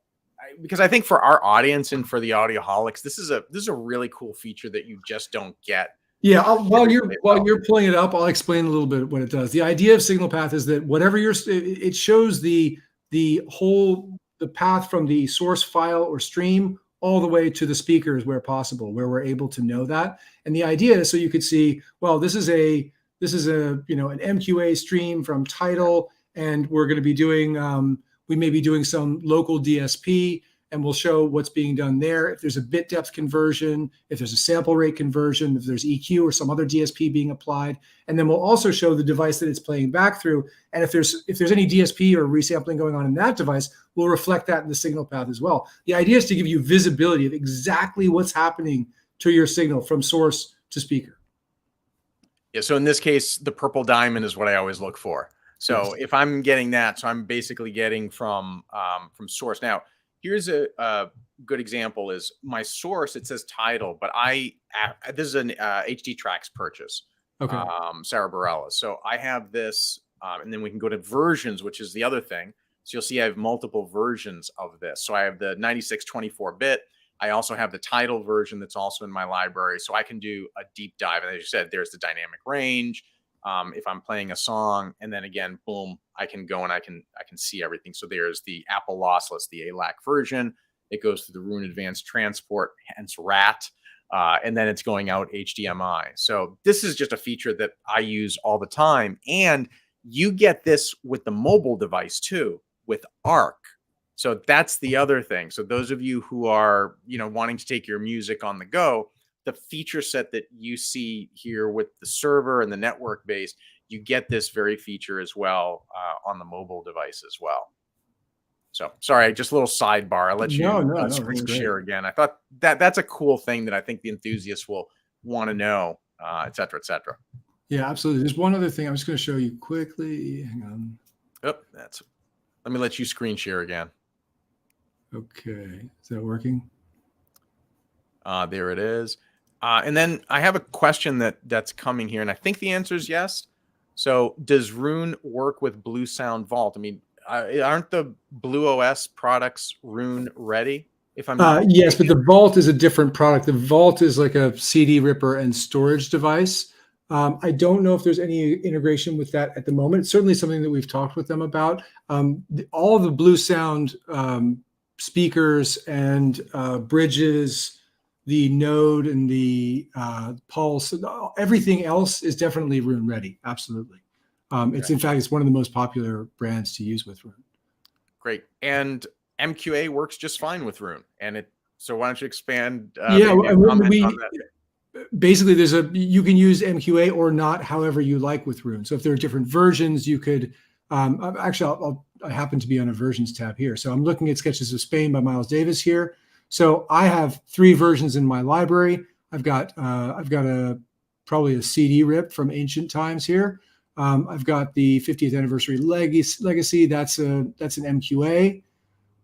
Because I think for our audience and for the Audioholics, this is a really cool feature that you just don't get. Yeah, while you're pulling it up, I'll explain a little bit what it does. The idea of signal path is that whatever it shows the path from the source file or stream all the way to the speakers where possible, where we're able to know that. And the idea is so you could see, well, this is an MQA stream from title, and we're going to be doing we may be doing some local DSP, and we'll show what's being done there. If there's a bit depth conversion, if there's a sample rate conversion, if there's EQ or some other DSP being applied, and then we'll also show the device that it's playing back through. And if there's any DSP or resampling going on in that device, we'll reflect that in the signal path as well. The idea is to give you visibility of exactly what's happening to your signal from source to speaker. Yeah. So in this case, the purple diamond is what I always look for. So if I'm getting that, so I'm basically getting from source. Now, here's a good example is my source. It says title, but this is an HD Tracks purchase. Okay. Sarah Bareilles. So I have this, and then we can go to versions, which is the other thing. So you'll see I have multiple versions of this. So I have the 96 24-bit. I also have the title version that's also in my library. So I can do a deep dive. And as you said, there's the dynamic range. If I'm playing a song, and then again, boom, I can go and I can see everything. So there's the Apple lossless, the ALAC version. It goes through the Roon Advanced Transport, hence RAAT, and then it's going out HDMI. So this is just a feature that I use all the time. And you get this with the mobile device too, with ARC. So that's the other thing. So those of you who are, wanting to take your music on the go, the feature set that you see here with the server and the network base, you get this very feature as well on the mobile device as well. So sorry, just a little sidebar. I'll let you screen share again. I thought that's a cool thing that I think the enthusiasts will want to know, et cetera, et cetera. Yeah, absolutely. There's one other thing I'm just going to show you quickly. Hang on. Oh, let me let you screen share again. Okay. Is that working? There it is. And then I have a question that's coming here, and I think the answer is yes. So does Roon work with Blue Sound Vault? I mean, aren't the Blue OS products Roon ready? If I'm yes, but the Vault is a different product. The Vault is like a CD ripper and storage device. I don't know if there's any integration with that at the moment. It's certainly something that we've talked with them about. All of the Blue Sound speakers and bridges, the node and the pulse, everything else is definitely Roon ready. Absolutely. It's in fact, it's one of the most popular brands to use with Roon. Great. And MQA works just fine with Roon. And so why don't you expand? Basically, you can use MQA or not, however you like with Roon. So if there are different versions, you could actually, I happen to be on a versions tab here. So I'm looking at Sketches of Spain by Miles Davis here. So I have 3 versions in my library. I've got probably a CD rip from ancient times here. I've got the 50th anniversary legacy. That's an MQA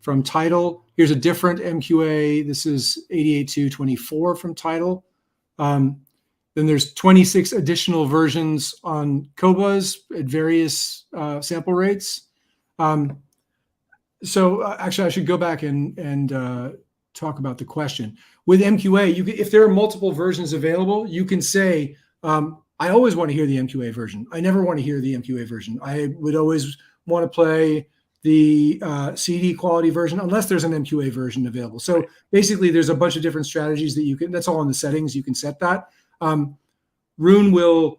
from Tidal. Here's a different MQA. This is 88.224 from Tidal. Then there's 26 additional versions on Qobuz at various sample rates. So actually, I should go back and talk about the question. With MQA, if there are multiple versions available, you can say, I always want to hear the MQA version. I never want to hear the MQA version. I would always want to play the CD quality version unless there's an MQA version available. So basically, there's a bunch of different strategies that you can, that's all in the settings. You can set that. Roon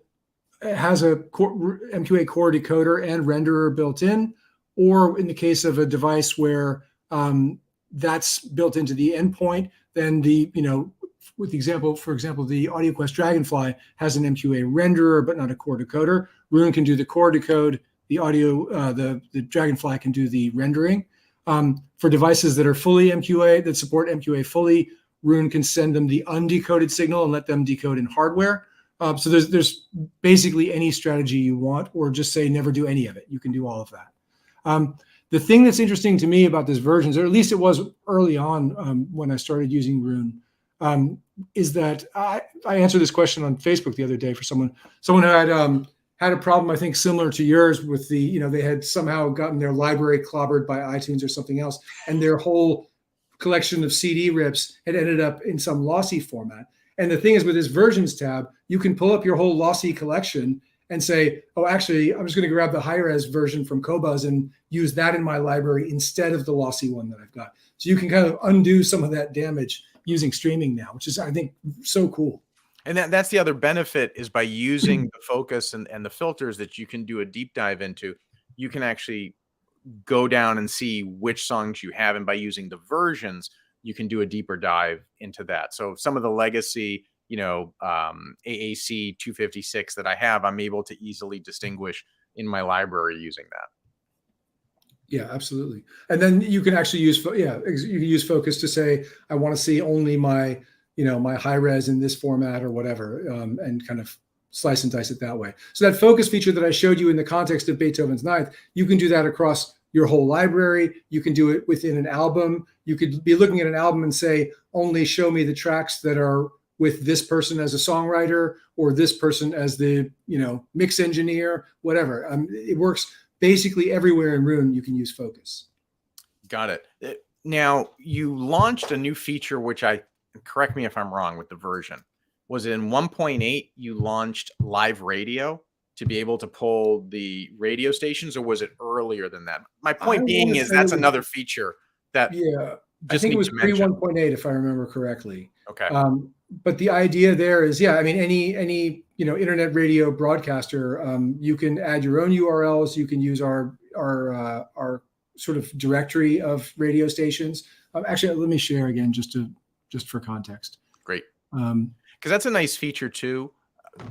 has a MQA core decoder and renderer built in, or in the case of a device where that's built into the endpoint. Then the, with the example, for example, the AudioQuest Dragonfly has an MQA renderer, but not a core decoder. Roon can do the core decode. The the Dragonfly can do the rendering. For devices that are fully MQA, that support MQA fully, Roon can send them the undecoded signal and let them decode in hardware. So there's basically any strategy you want, or just say never do any of it. You can do all of that. The thing that's interesting to me about this version, or at least it was early on when I started using Roon, is that I answered this question on Facebook the other day for someone who had a problem, I think, similar to yours with the, they had somehow gotten their library clobbered by iTunes or something else, and their whole collection of CD rips had ended up in some lossy format. And the thing is, with this versions tab, you can pull up your whole lossy collection and say, oh, actually, I'm just going to grab the high-res version from Qobuz and use that in my library instead of the lossy one that I've got. So you can kind of undo some of that damage using streaming now, which is, I think, so cool. And that's the other benefit, is by using the focus and the filters that you can do a deep dive into, you can actually go down and see which songs you have. And by using the versions, you can do a deeper dive into that. So some of the legacy, AAC 256 that I have, I'm able to easily distinguish in my library using that. Yeah, absolutely. And then you can actually use, you can use focus to say, I want to see only my, my high res in this format or whatever, and kind of slice and dice it that way. So that focus feature that I showed you in the context of Beethoven's Ninth, you can do that across your whole library. You can do it within an album. You could be looking at an album and say, only show me the tracks that are with this person as a songwriter, or this person as the, mix engineer, whatever. It works basically everywhere in Roon. You can use focus. Got it. Now, you launched a new feature, which correct me if I'm wrong with the version. Was it in 1.8 you launched live radio to be able to pull the radio stations, or was it earlier than that? My point being is that's another feature that I think it was pre 1.8 if I remember correctly. Okay. But the idea there is, any internet radio broadcaster, you can add your own URLs. You can use our sort of directory of radio stations. Actually, let me share again just for context. Great. Because that's a nice feature too,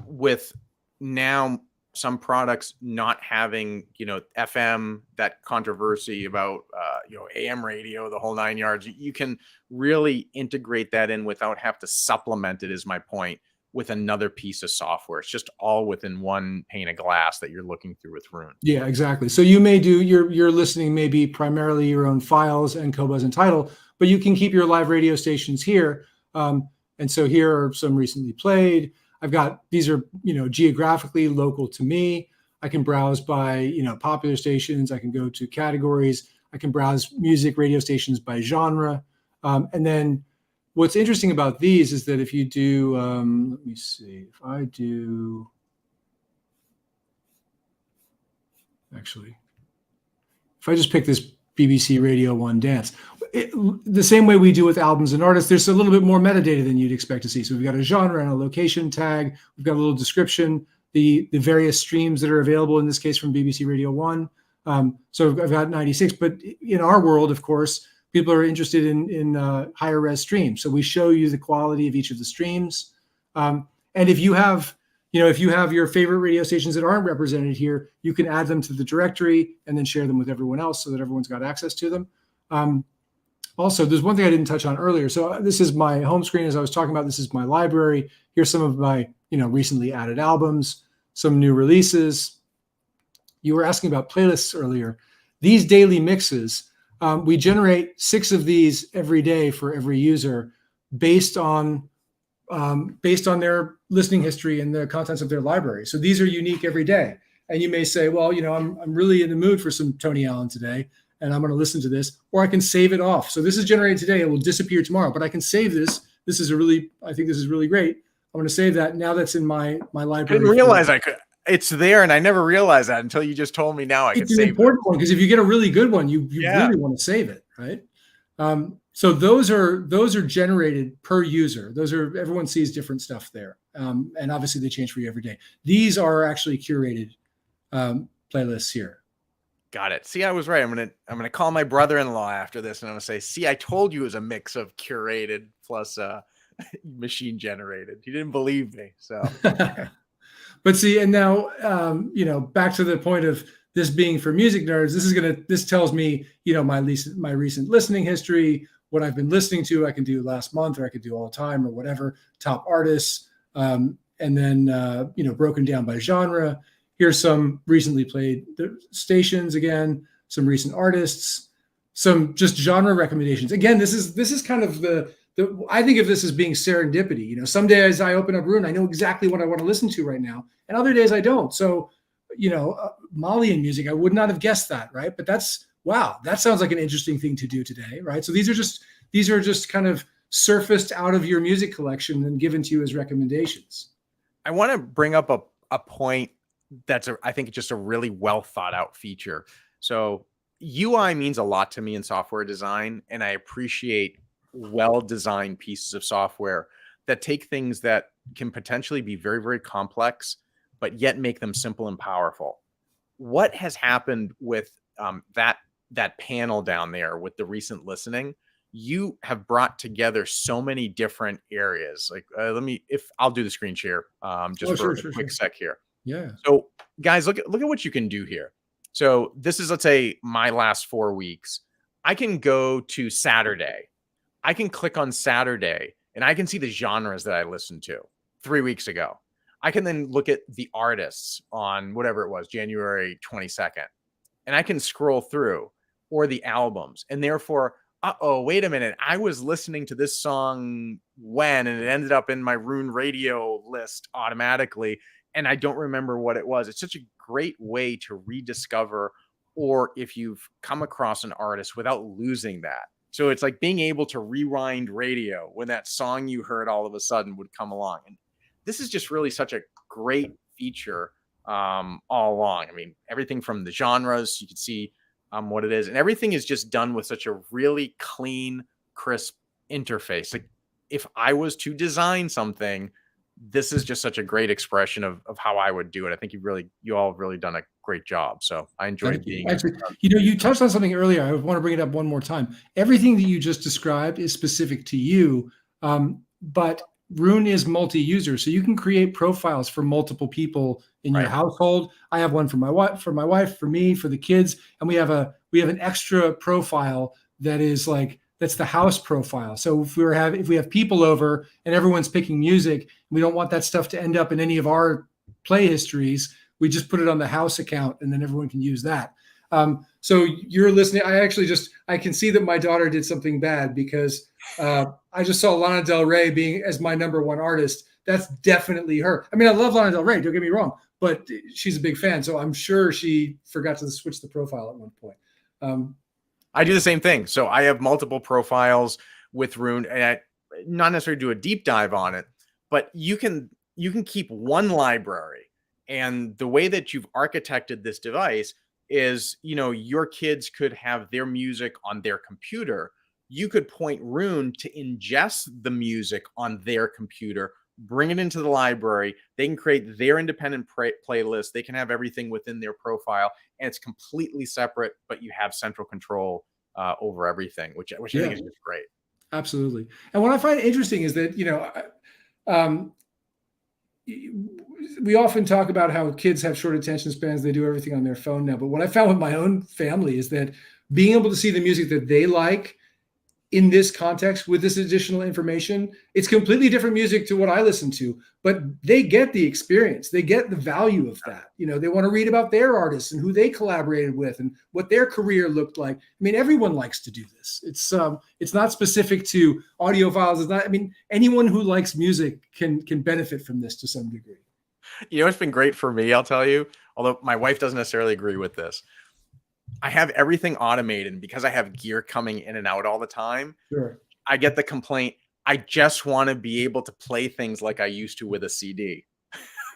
with now some products not having, FM, that controversy about, AM radio, the whole 9 yards. You can really integrate that in without have to supplement it, is my point, with another piece of software. It's just all within one pane of glass that you're looking through with Roon. Yeah, exactly. So you may do your listening may be primarily your own files and Qobuz and title, but you can keep your live radio stations here. And so here are some recently played. I've got, these are, geographically local to me. I can browse by, popular stations. I can go to categories. I can browse music radio stations by genre. And then what's interesting about these is that if you do, let me see, if I do, actually, if I just pick this BBC Radio 1 dance, the same way we do with albums and artists, there's a little bit more metadata than you'd expect to see. So we've got a genre and a location tag. We've got a little description, the various streams that are available, in this case from BBC Radio 1. So I've got 96, but in our world, of course, people are interested in higher res streams. So we show you the quality of each of the streams. And if you have, if you have your favorite radio stations that aren't represented here, you can add them to the directory and then share them with everyone else so that everyone's got access to them. Also, there's one thing I didn't touch on earlier. So this is my home screen, as I was talking about. This is my library. Here's some of my, recently added albums, some new releases. You were asking about playlists earlier. These daily mixes, we generate 6 of these every day for every user based on their listening history and the contents of their library. So these are unique every day. And you may say, well, I'm really in the mood for some Tony Allen today, and I'm going to listen to this, or I can save it off. So this is generated today. It will disappear tomorrow, but I can save this. I think this is really great. I'm going to save that. Now that's in my library. I didn't realize I could. It's there, and I never realized that until you just told me now I could save it. It's an important one, because if you get a really good one, you really want to save it, right? So those are generated per user. Everyone sees different stuff there. And obviously they change for you every day. These are actually curated playlists here. Got it. See, I was right. I'm gonna call my brother-in-law after this, and I'm gonna say, see, I told you it was a mix of curated plus machine generated. You didn't believe me. So But see, and now, back to the point of this being for music nerds, this tells me, my recent listening history, what I've been listening to. I can do last month, or I could do all time, or whatever, top artists, and then broken down by genre. Here's some recently played stations again, some recent artists, some just genre recommendations. Again, this is kind of I think of this as being serendipity. Some days I open up Roon, I know exactly what I want to listen to right now, and other days I don't. So, Malian music, I would not have guessed that, right? But wow, that sounds like an interesting thing to do today, right? So these are just kind of surfaced out of your music collection and given to you as recommendations. I want to bring up a point that's I think just a really well thought out feature. So UI means a lot to me in software design, and I appreciate well-designed pieces of software that take things that can potentially be very, very complex, but yet make them simple and powerful. What has happened with that panel down there with the recent listening? You have brought together so many different areas. Like, I'll do the screen share just for a quick sec here. Yeah. So guys, look at what you can do here. So this is, let's say, my last 4 weeks. I can go to Saturday. I can click on Saturday and I can see the genres that I listened to 3 weeks ago. I can then look at the artists on whatever it was, January 22nd, and I can scroll through, or the albums. And therefore, wait a minute, I was listening to this song when, and it ended up in my Roon radio list automatically, and I don't remember what it was. It's such a great way to rediscover, or if you've come across an artist without losing that. So it's like being able to rewind radio when that song you heard all of a sudden would come along. And this is just really such a great feature all along. I mean, everything from the genres, you can see what it is. And everything is just done with such a really clean, crisp interface. Like, if I was to design something, this is just such a great expression of how I would do it. I think you all have really done a great job. So I enjoyed being here. You touched on something earlier. I want to bring it up one more time. Everything that you just described is specific to you, but Roon is multi-user, so you can create profiles for multiple people in your household. I have one for my wife, for me, for the kids, and we have an extra profile that is that's the house profile. So if we have people over and everyone's picking music, we don't want that stuff to end up in any of our play histories. We just put it on the house account, and then everyone can use that. So you're listening. I can see that my daughter did something bad, because I just saw Lana Del Rey being as my number one artist. That's definitely her. I mean, I love Lana Del Rey, don't get me wrong, but she's a big fan. So I'm sure she forgot to switch the profile at one point. I do the same thing. So I have multiple profiles with Roon, and I not necessarily do a deep dive on it, but you can keep one library. And the way that you've architected this device is, your kids could have their music on their computer. You could point Roon to ingest the music on their computer, bring it into the library. They can create their independent playlist. They can have everything within their profile, and it's completely separate, but you have central control over everything, which I think is just great. Absolutely. And what I find interesting is that, we often talk about how kids have short attention spans. They do everything on their phone now. But what I found with my own family is that being able to see the music that they like in this context with this additional information, it's completely different music to what I listen to, but they get the experience. They get the value of that. They want to read about their artists and who they collaborated with and what their career looked like. I mean, everyone likes to do this. It's not specific to audiophiles. It's not, anyone who likes music can benefit from this to some degree. It's been great for me, I'll tell you, although my wife doesn't necessarily agree with this. I have everything automated, and because I have gear coming in and out all the time, sure, I get the complaint, I just want to be able to play things like I used to with a CD.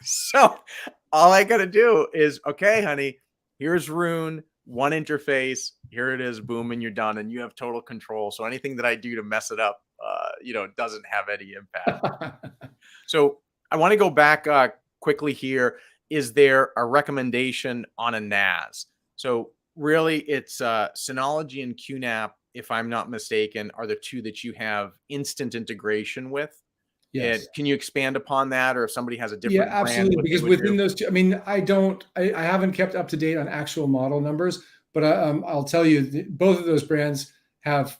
So all I got to do is, okay, honey, here's Roon, one interface, here it is, boom, and you're done, and you have total control. So anything that I do to mess it up, doesn't have any impact. So I want to go back quickly here. Is there a recommendation on a NAS? So really it's Synology and QNAP, if I'm not mistaken, are the two that you have instant integration with. Yes. Can you expand upon that, or if somebody has a Yeah, different brand, absolutely. what they Because would within do? those two, I mean, I haven't kept up to date on actual model numbers, but I'll tell you, both of those brands have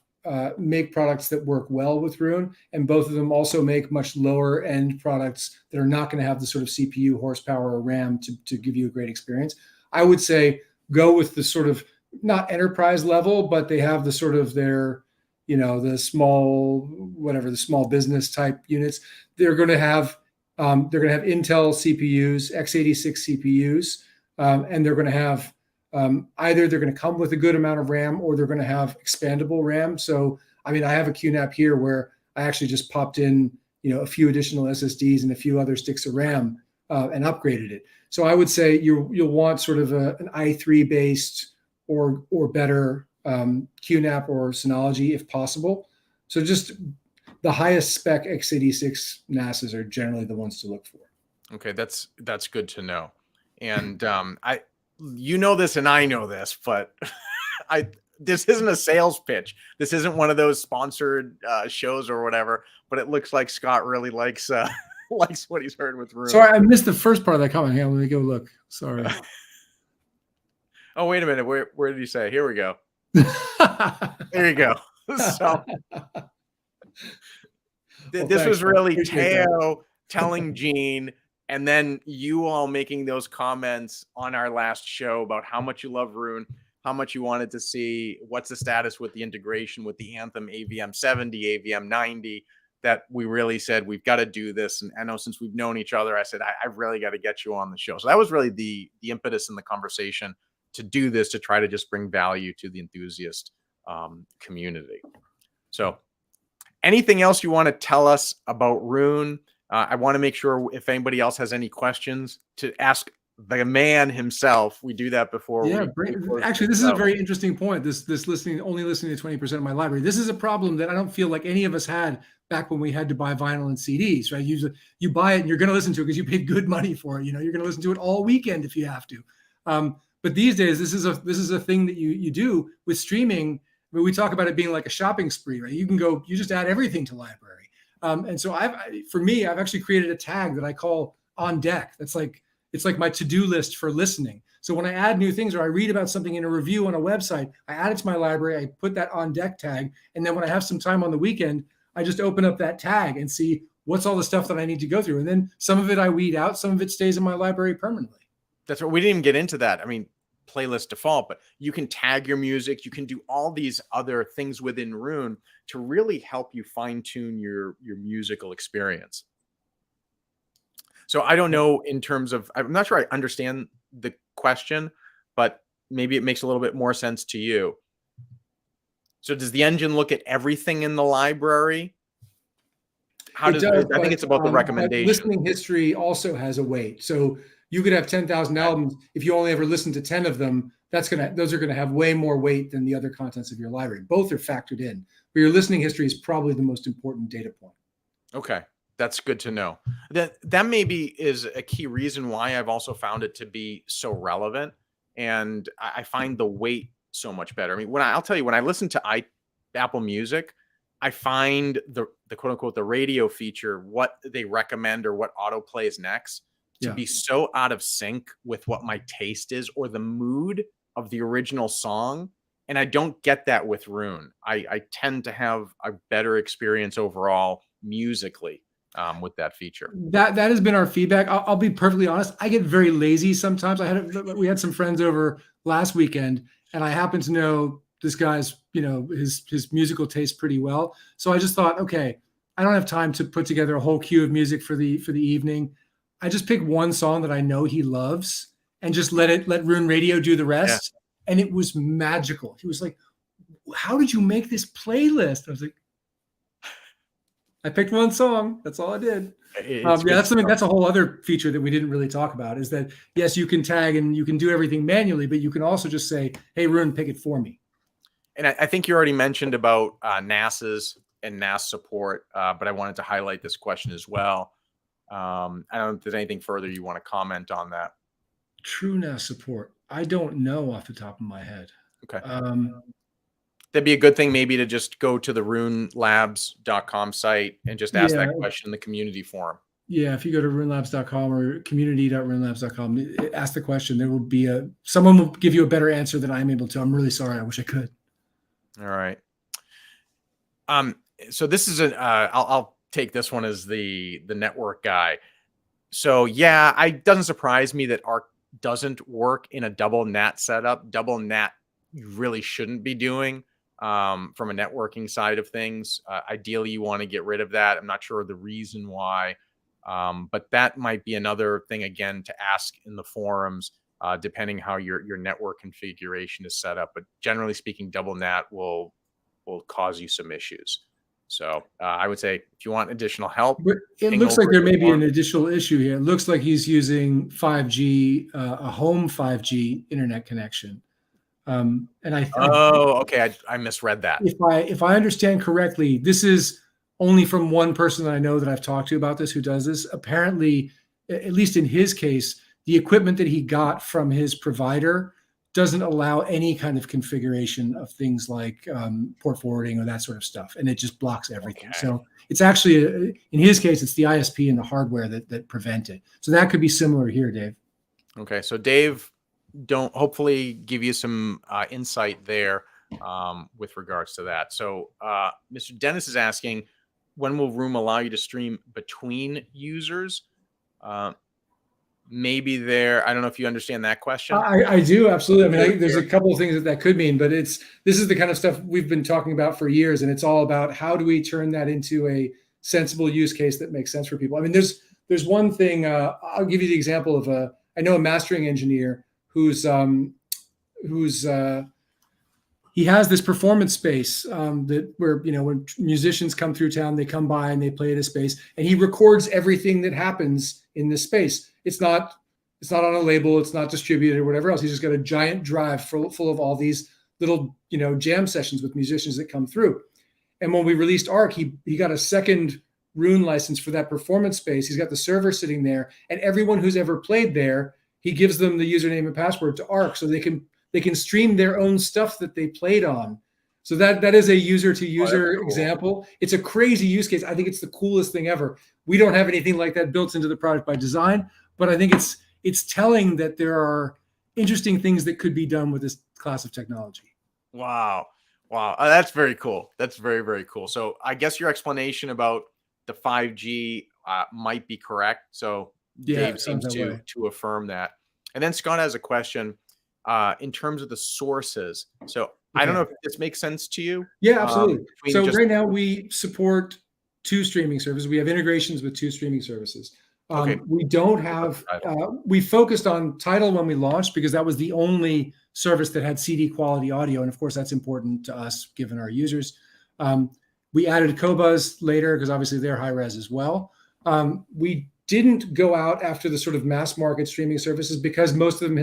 make products that work well with Roon, and both of them also make much lower end products that are not going to have the sort of CPU horsepower or RAM to give you a great experience. I would say go with the sort of not enterprise level, but they have the sort of their, the small, whatever, the small business type units. They're going to have Intel CPUs, x86 CPUs, and they're going to have either they're going to come with a good amount of RAM or they're going to have expandable RAM. So, I mean, I have a QNAP here where I actually just popped in, a few additional SSDs and a few other sticks of RAM and upgraded it. So I would say you'll want sort of an i3 based or better QNAP or Synology if possible. So just the highest spec x86 NASs are generally the ones to look for. Okay, that's good to know. And this and I know this, but this isn't a sales pitch. This isn't one of those sponsored shows or whatever, but it looks like Scott really likes likes what he's heard with Roon. Sorry, I missed the first part of that comment. Hang on, let me go look. Sorry. Oh, wait a minute. Where did he say? Here we go. There you go. So this was really Teo telling Gene, and then you all making those comments on our last show about how much you love Roon, how much you wanted to see, what's the status with the integration with the Anthem AVM 70, AVM 90, that we really said, we've got to do this. And I know since we've known each other, I said, I've really got to get you on the show. So that was really the impetus in the conversation to do this, to try to just bring value to the enthusiast community. So anything else you want to tell us about Roon? I want to make sure if anybody else has any questions to ask the man himself. We do that before. Yeah, actually, this is a very interesting point. This only listening to 20% of my library. This is a problem that I don't feel like any of us had back when we had to buy vinyl and CDs, right? You buy it and you're going to listen to it because you paid good money for it. You're going to listen to it all weekend if you have to. But these days, this is a thing that you do with streaming. I mean, we talk about it being like a shopping spree, right? You just add everything to library. And so I've actually created a tag that I call on deck. It's like my to-do list for listening. So when I add new things or I read about something in a review on a website, I add it to my library, I put that on deck tag. And then when I have some time on the weekend, I just open up that tag and see what's all the stuff that I need to go through. And then some of it I weed out, some of it stays in my library permanently. That's right. We didn't even get into that. I mean, playlist default, but you can tag your music. You can do all these other things within Roon to really help you fine tune your musical experience. So I don't know in terms of, I'm not sure I understand the question, but maybe it makes a little bit more sense to you. So does the engine look at everything in the library? I think it's about the recommendation. Listening history also has a weight. So you could have 10,000 albums. If you only ever listen to 10 of them, those are going to have way more weight than the other contents of your library. Both are factored in, but your listening history is probably the most important data point. Okay. That's good to know. That maybe is a key reason why I've also found it to be so relevant. And I find the weight so much better. I mean, I'll tell you, when I listen to Apple Music, I find the quote unquote, the radio feature, what they recommend or what auto plays next, to be so out of sync with what my taste is or the mood of the original song. And I don't get that with Roon. I tend to have a better experience overall musically with that feature. That has been our feedback. I'll be perfectly honest. I get very lazy sometimes. We had some friends over last weekend, and I happen to know this guy's, his musical taste pretty well. So I just thought, okay, I don't have time to put together a whole queue of music for the evening. I just pick one song that I know he loves and just let Roon Radio do the rest. Yeah. And it was magical. He was like, "How did you make this playlist?" I was like, I picked one song. That's all I did. That's a whole other feature that we didn't really talk about, is that, yes, you can tag and you can do everything manually, but you can also just say, "Hey, Roon, pick it for me." And I think you already mentioned about NASs and NAS support, but I wanted to highlight this question as well. I don't know if there's anything further you want to comment on that. TrueNAS support. I don't know off the top of my head. Okay. That'd be a good thing maybe to just go to the roonlabs.com site and just ask that question in the community forum. Yeah, if you go to roonlabs.com or community.roonlabs.com, ask the question. There will be someone will give you a better answer than I'm able to. I'm really sorry. I wish I could. All right. So this is I'll take this one as the network guy. So yeah, it doesn't surprise me that ARC doesn't work in a double NAT setup. Double NAT you really shouldn't be doing from a networking side of things. Ideally, you want to get rid of that. I'm not sure the reason why, but that might be another thing again to ask in the forums, depending how your network configuration is set up. But generally speaking, double NAT will cause you some issues. So I would say if you want additional help, but it looks like there may be an additional issue here. It looks like he's using 5G, a home 5G internet connection. And okay, I misread that. If I understand correctly, this is only from one person that I know that I've talked to about this who does this. Apparently, at least in his case, the equipment that he got from his provider doesn't allow any kind of configuration of things like port forwarding or that sort of stuff, and it just blocks everything. Okay. So it's actually, in his case, it's the ISP and the hardware that prevent it. So that could be similar here, Dave. Okay, so Dave, hopefully give you some insight there with regards to that. So Mr. Dennis is asking, when will Room allow you to stream between users? Maybe there, I don't know if you understand that question. I do, absolutely. I mean, there's a couple of things that could mean, but this is the kind of stuff we've been talking about for years, and it's all about how do we turn that into a sensible use case that makes sense for people. I mean, there's one thing, I'll give you the example of I know a mastering engineer who's he has this performance space that where, when musicians come through town, they come by and they play at a space, and he records everything that happens in this space. It's not on a label. It's not distributed or whatever else. He's just got a giant drive full of all these little, jam sessions with musicians that come through. And when we released ARC, he got a second Roon license for that performance space. He's got the server sitting there, and everyone who's ever played there, he gives them the username and password to ARC so they can stream their own stuff that they played on. So that is a user-to-user example. It's a crazy use case. I think it's the coolest thing ever. We don't have anything like that built into the product by design, but I think it's telling that there are interesting things that could be done with this class of technology. Wow. That's very cool. That's very, very cool. So I guess your explanation about the 5G might be correct. So Dave seems to affirm that. And then Scott has a question in terms of the sources. So I don't know if this makes sense to you. Yeah, absolutely. So right now we support 2 streaming services. We have integrations with 2 streaming services. We don't have, we focused on Tidal when we launched because that was the only service that had CD quality audio. And of course, that's important to us given our users. We added Qobuz later because obviously they're high res as well. We didn't go out after the sort of mass market streaming services because most of them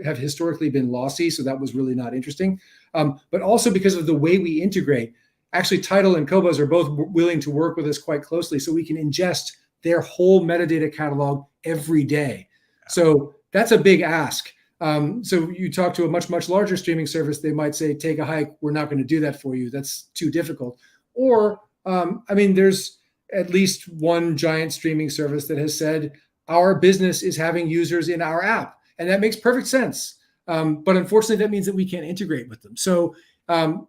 have historically been lossy. So that was really not interesting. But also because of the way we integrate. Actually, Tidal and Qobuz are both willing to work with us quite closely so we can ingest their whole metadata catalog every day. So that's a big ask. So you talk to a much, much larger streaming service, they might say, take a hike. We're not going to do that for you. That's too difficult. Or, there's at least one giant streaming service that has said, our business is having users in our app. And that makes perfect sense. But unfortunately, that means that we can't integrate with them. So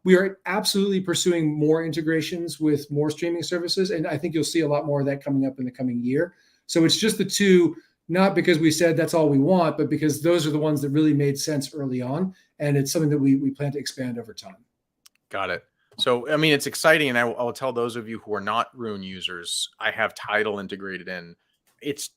we are absolutely pursuing more integrations with more streaming services. And I think you'll see a lot more of that coming up in the coming year. So it's just the 2, not because we said that's all we want, but because those are the ones that really made sense early on. And it's something that we plan to expand over time. Got it. So, it's exciting. And I will tell those of you who are not Roon users, I have Tidal integrated in. It's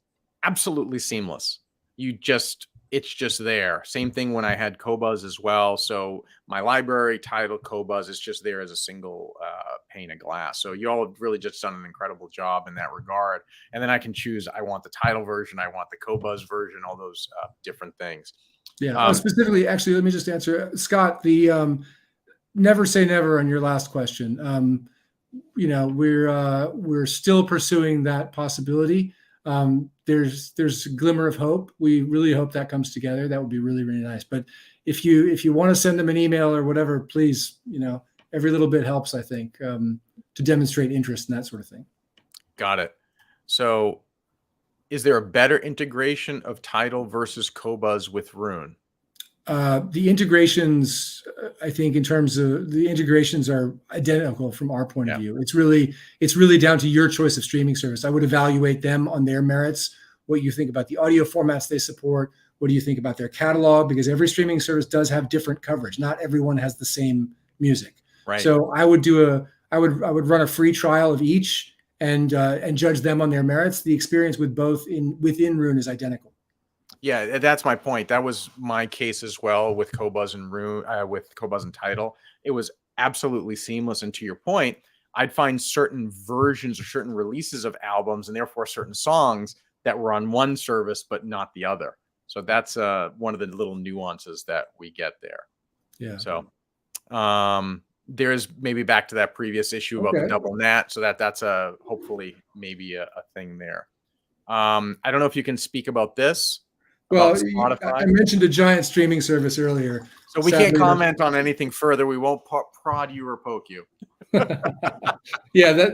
absolutely seamless. It's just there. Same thing when I had Qobuz as well. So my library, Tidal, Qobuz is just there as a single pane of glass. So you all have really just done an incredible job in that regard. And then I can choose, I want the Tidal version, I want the Qobuz version, all those different things. Yeah, specifically, actually, let me just answer. Scott, the never say never on your last question. We're still pursuing that possibility. there's a glimmer of hope. We really hope that comes together. That would be really, really nice. But if you want to send them an email or whatever, please, every little bit helps, I think, to demonstrate interest in that sort of thing. Got it. So is there a better integration of Tidal versus Qobuz with Roon? The integrations, I think, in terms of the integrations, are identical from our point of view. It's really down to your choice of streaming service. I would evaluate them on their merits. What you think about the audio formats they support. What do you think about their catalog? Because every streaming service does have different coverage. Not everyone has the same music. Right. So I would run a free trial of each and judge them on their merits. The experience with both within Roon is identical. Yeah, that's my point. That was my case as well with Qobuz and Roon, with Qobuz and Tidal. It was absolutely seamless. And to your point, I'd find certain versions or certain releases of albums and therefore certain songs that were on one service but not the other. So that's one of the little nuances that we get there. Yeah. So there's maybe back to that previous issue about the double NAT. So that's hopefully maybe a thing there. I don't know if you can speak about this. Well, I mentioned a giant streaming service earlier. So we can't comment on anything further. We won't prod you or poke you. Yeah, that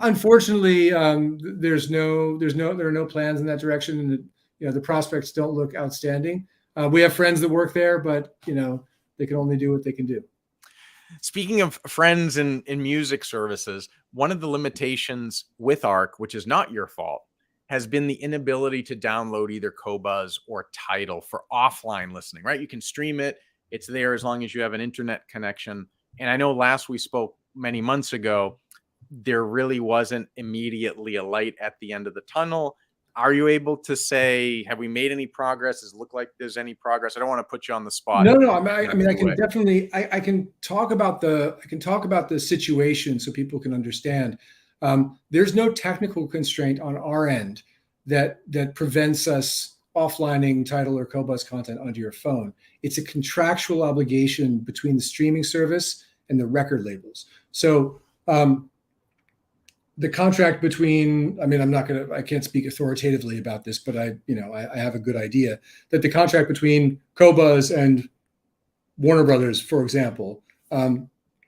unfortunately, there are no plans in that direction, and the prospects don't look outstanding. We have friends that work there, but they can only do what they can do. Speaking of friends in music services, one of the limitations with ARC, which is not your fault, has been the inability to download either Qobuz or Tidal for offline listening, right? You can stream it. It's there as long as you have an internet connection. And I know last we spoke many months ago, there really wasn't immediately a light at the end of the tunnel. Are you able to say, have we made any progress? Does it look like there's any progress? I don't want to put you on the spot. No. I mean, I can definitely, I can talk about the situation so people can understand. There's no technical constraint on our end that prevents us offlining Tidal or Qobuz content onto your phone. It's a contractual obligation between the streaming service and the record labels. So the contract between, I mean, I can't speak authoritatively about this, but I have a good idea that the contract between Qobuz and Warner Brothers, for example,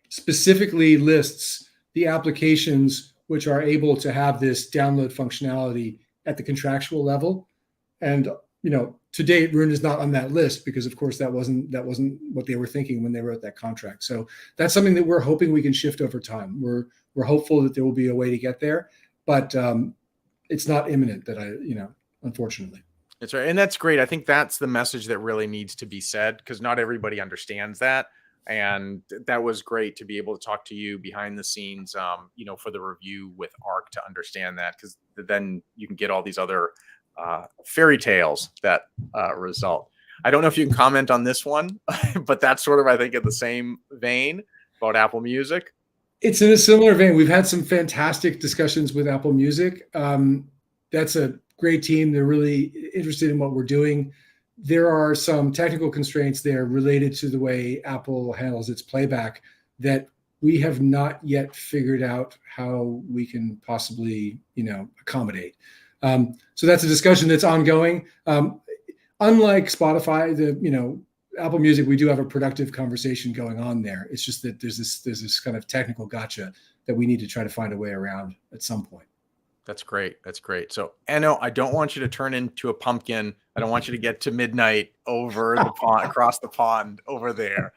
specifically lists the applications which are able to have this download functionality at the contractual level. And, to date, Roon is not on that list because, of course, that wasn't what they were thinking when they wrote that contract. So that's something that we're hoping we can shift over time. We're hopeful that there will be a way to get there, but it's not imminent unfortunately. That's right. And that's great. I think that's the message that really needs to be said because not everybody understands that. And that was great to be able to talk to you behind the scenes, for the review with ARC to understand that, because then you can get all these other fairy tales that result. I don't know if you can comment on this one, but that's sort of, I think, in the same vein about Apple Music. It's in a similar vein. We've had some fantastic discussions with Apple Music. That's a great team. They're really interested in what we're doing. There are some technical constraints there related to the way Apple handles its playback that we have not yet figured out how we can possibly, accommodate. So that's a discussion that's ongoing. Unlike Spotify, Apple Music, we do have a productive conversation going on there. It's just that there's this kind of technical gotcha that we need to try to find a way around at some point. That's great. That's great. So, Enno, I don't want you to turn into a pumpkin. I don't want you to get to midnight over the pond, across the pond over there.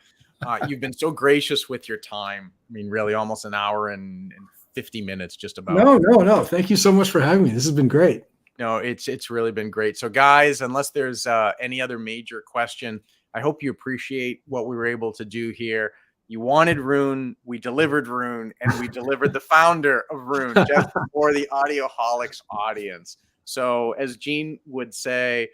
You've been so gracious with your time. I mean, really almost an hour and 50 minutes just about. No. Thank you so much for having me. This has been great. No, it's really been great. So, guys, unless there's any other major question, I hope you appreciate what we were able to do here. You wanted Roon, we delivered Roon, and we delivered the founder of Roon just for the Audioholics audience. So as Gene would say,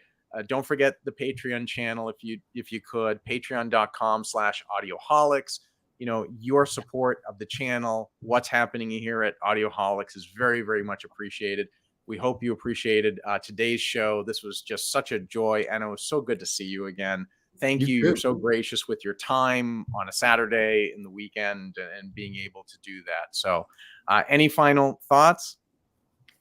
don't forget the Patreon channel if you could, patreon.com/Audioholics. Your support of the channel, what's happening here at Audioholics is very, very much appreciated. We hope you appreciated today's show. This was just such a joy, and it was so good to see you again. Thank you. You're so gracious with your time on a Saturday in the weekend and being able to do that. So any final thoughts?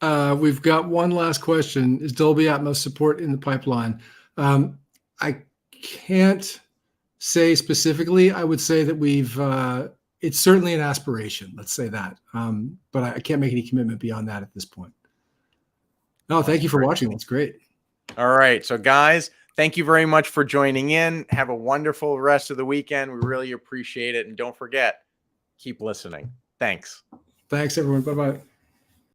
We've got one last question. Is Dolby Atmos support in the pipeline? I can't say specifically. I would say that it's certainly an aspiration. Let's say that. But I can't make any commitment beyond that at this point. No, thank you for watching. That's great. All right. So guys, thank you very much for joining in. Have a wonderful rest of the weekend. We really appreciate it. And don't forget, keep listening. Thanks. Thanks, everyone. Bye-bye.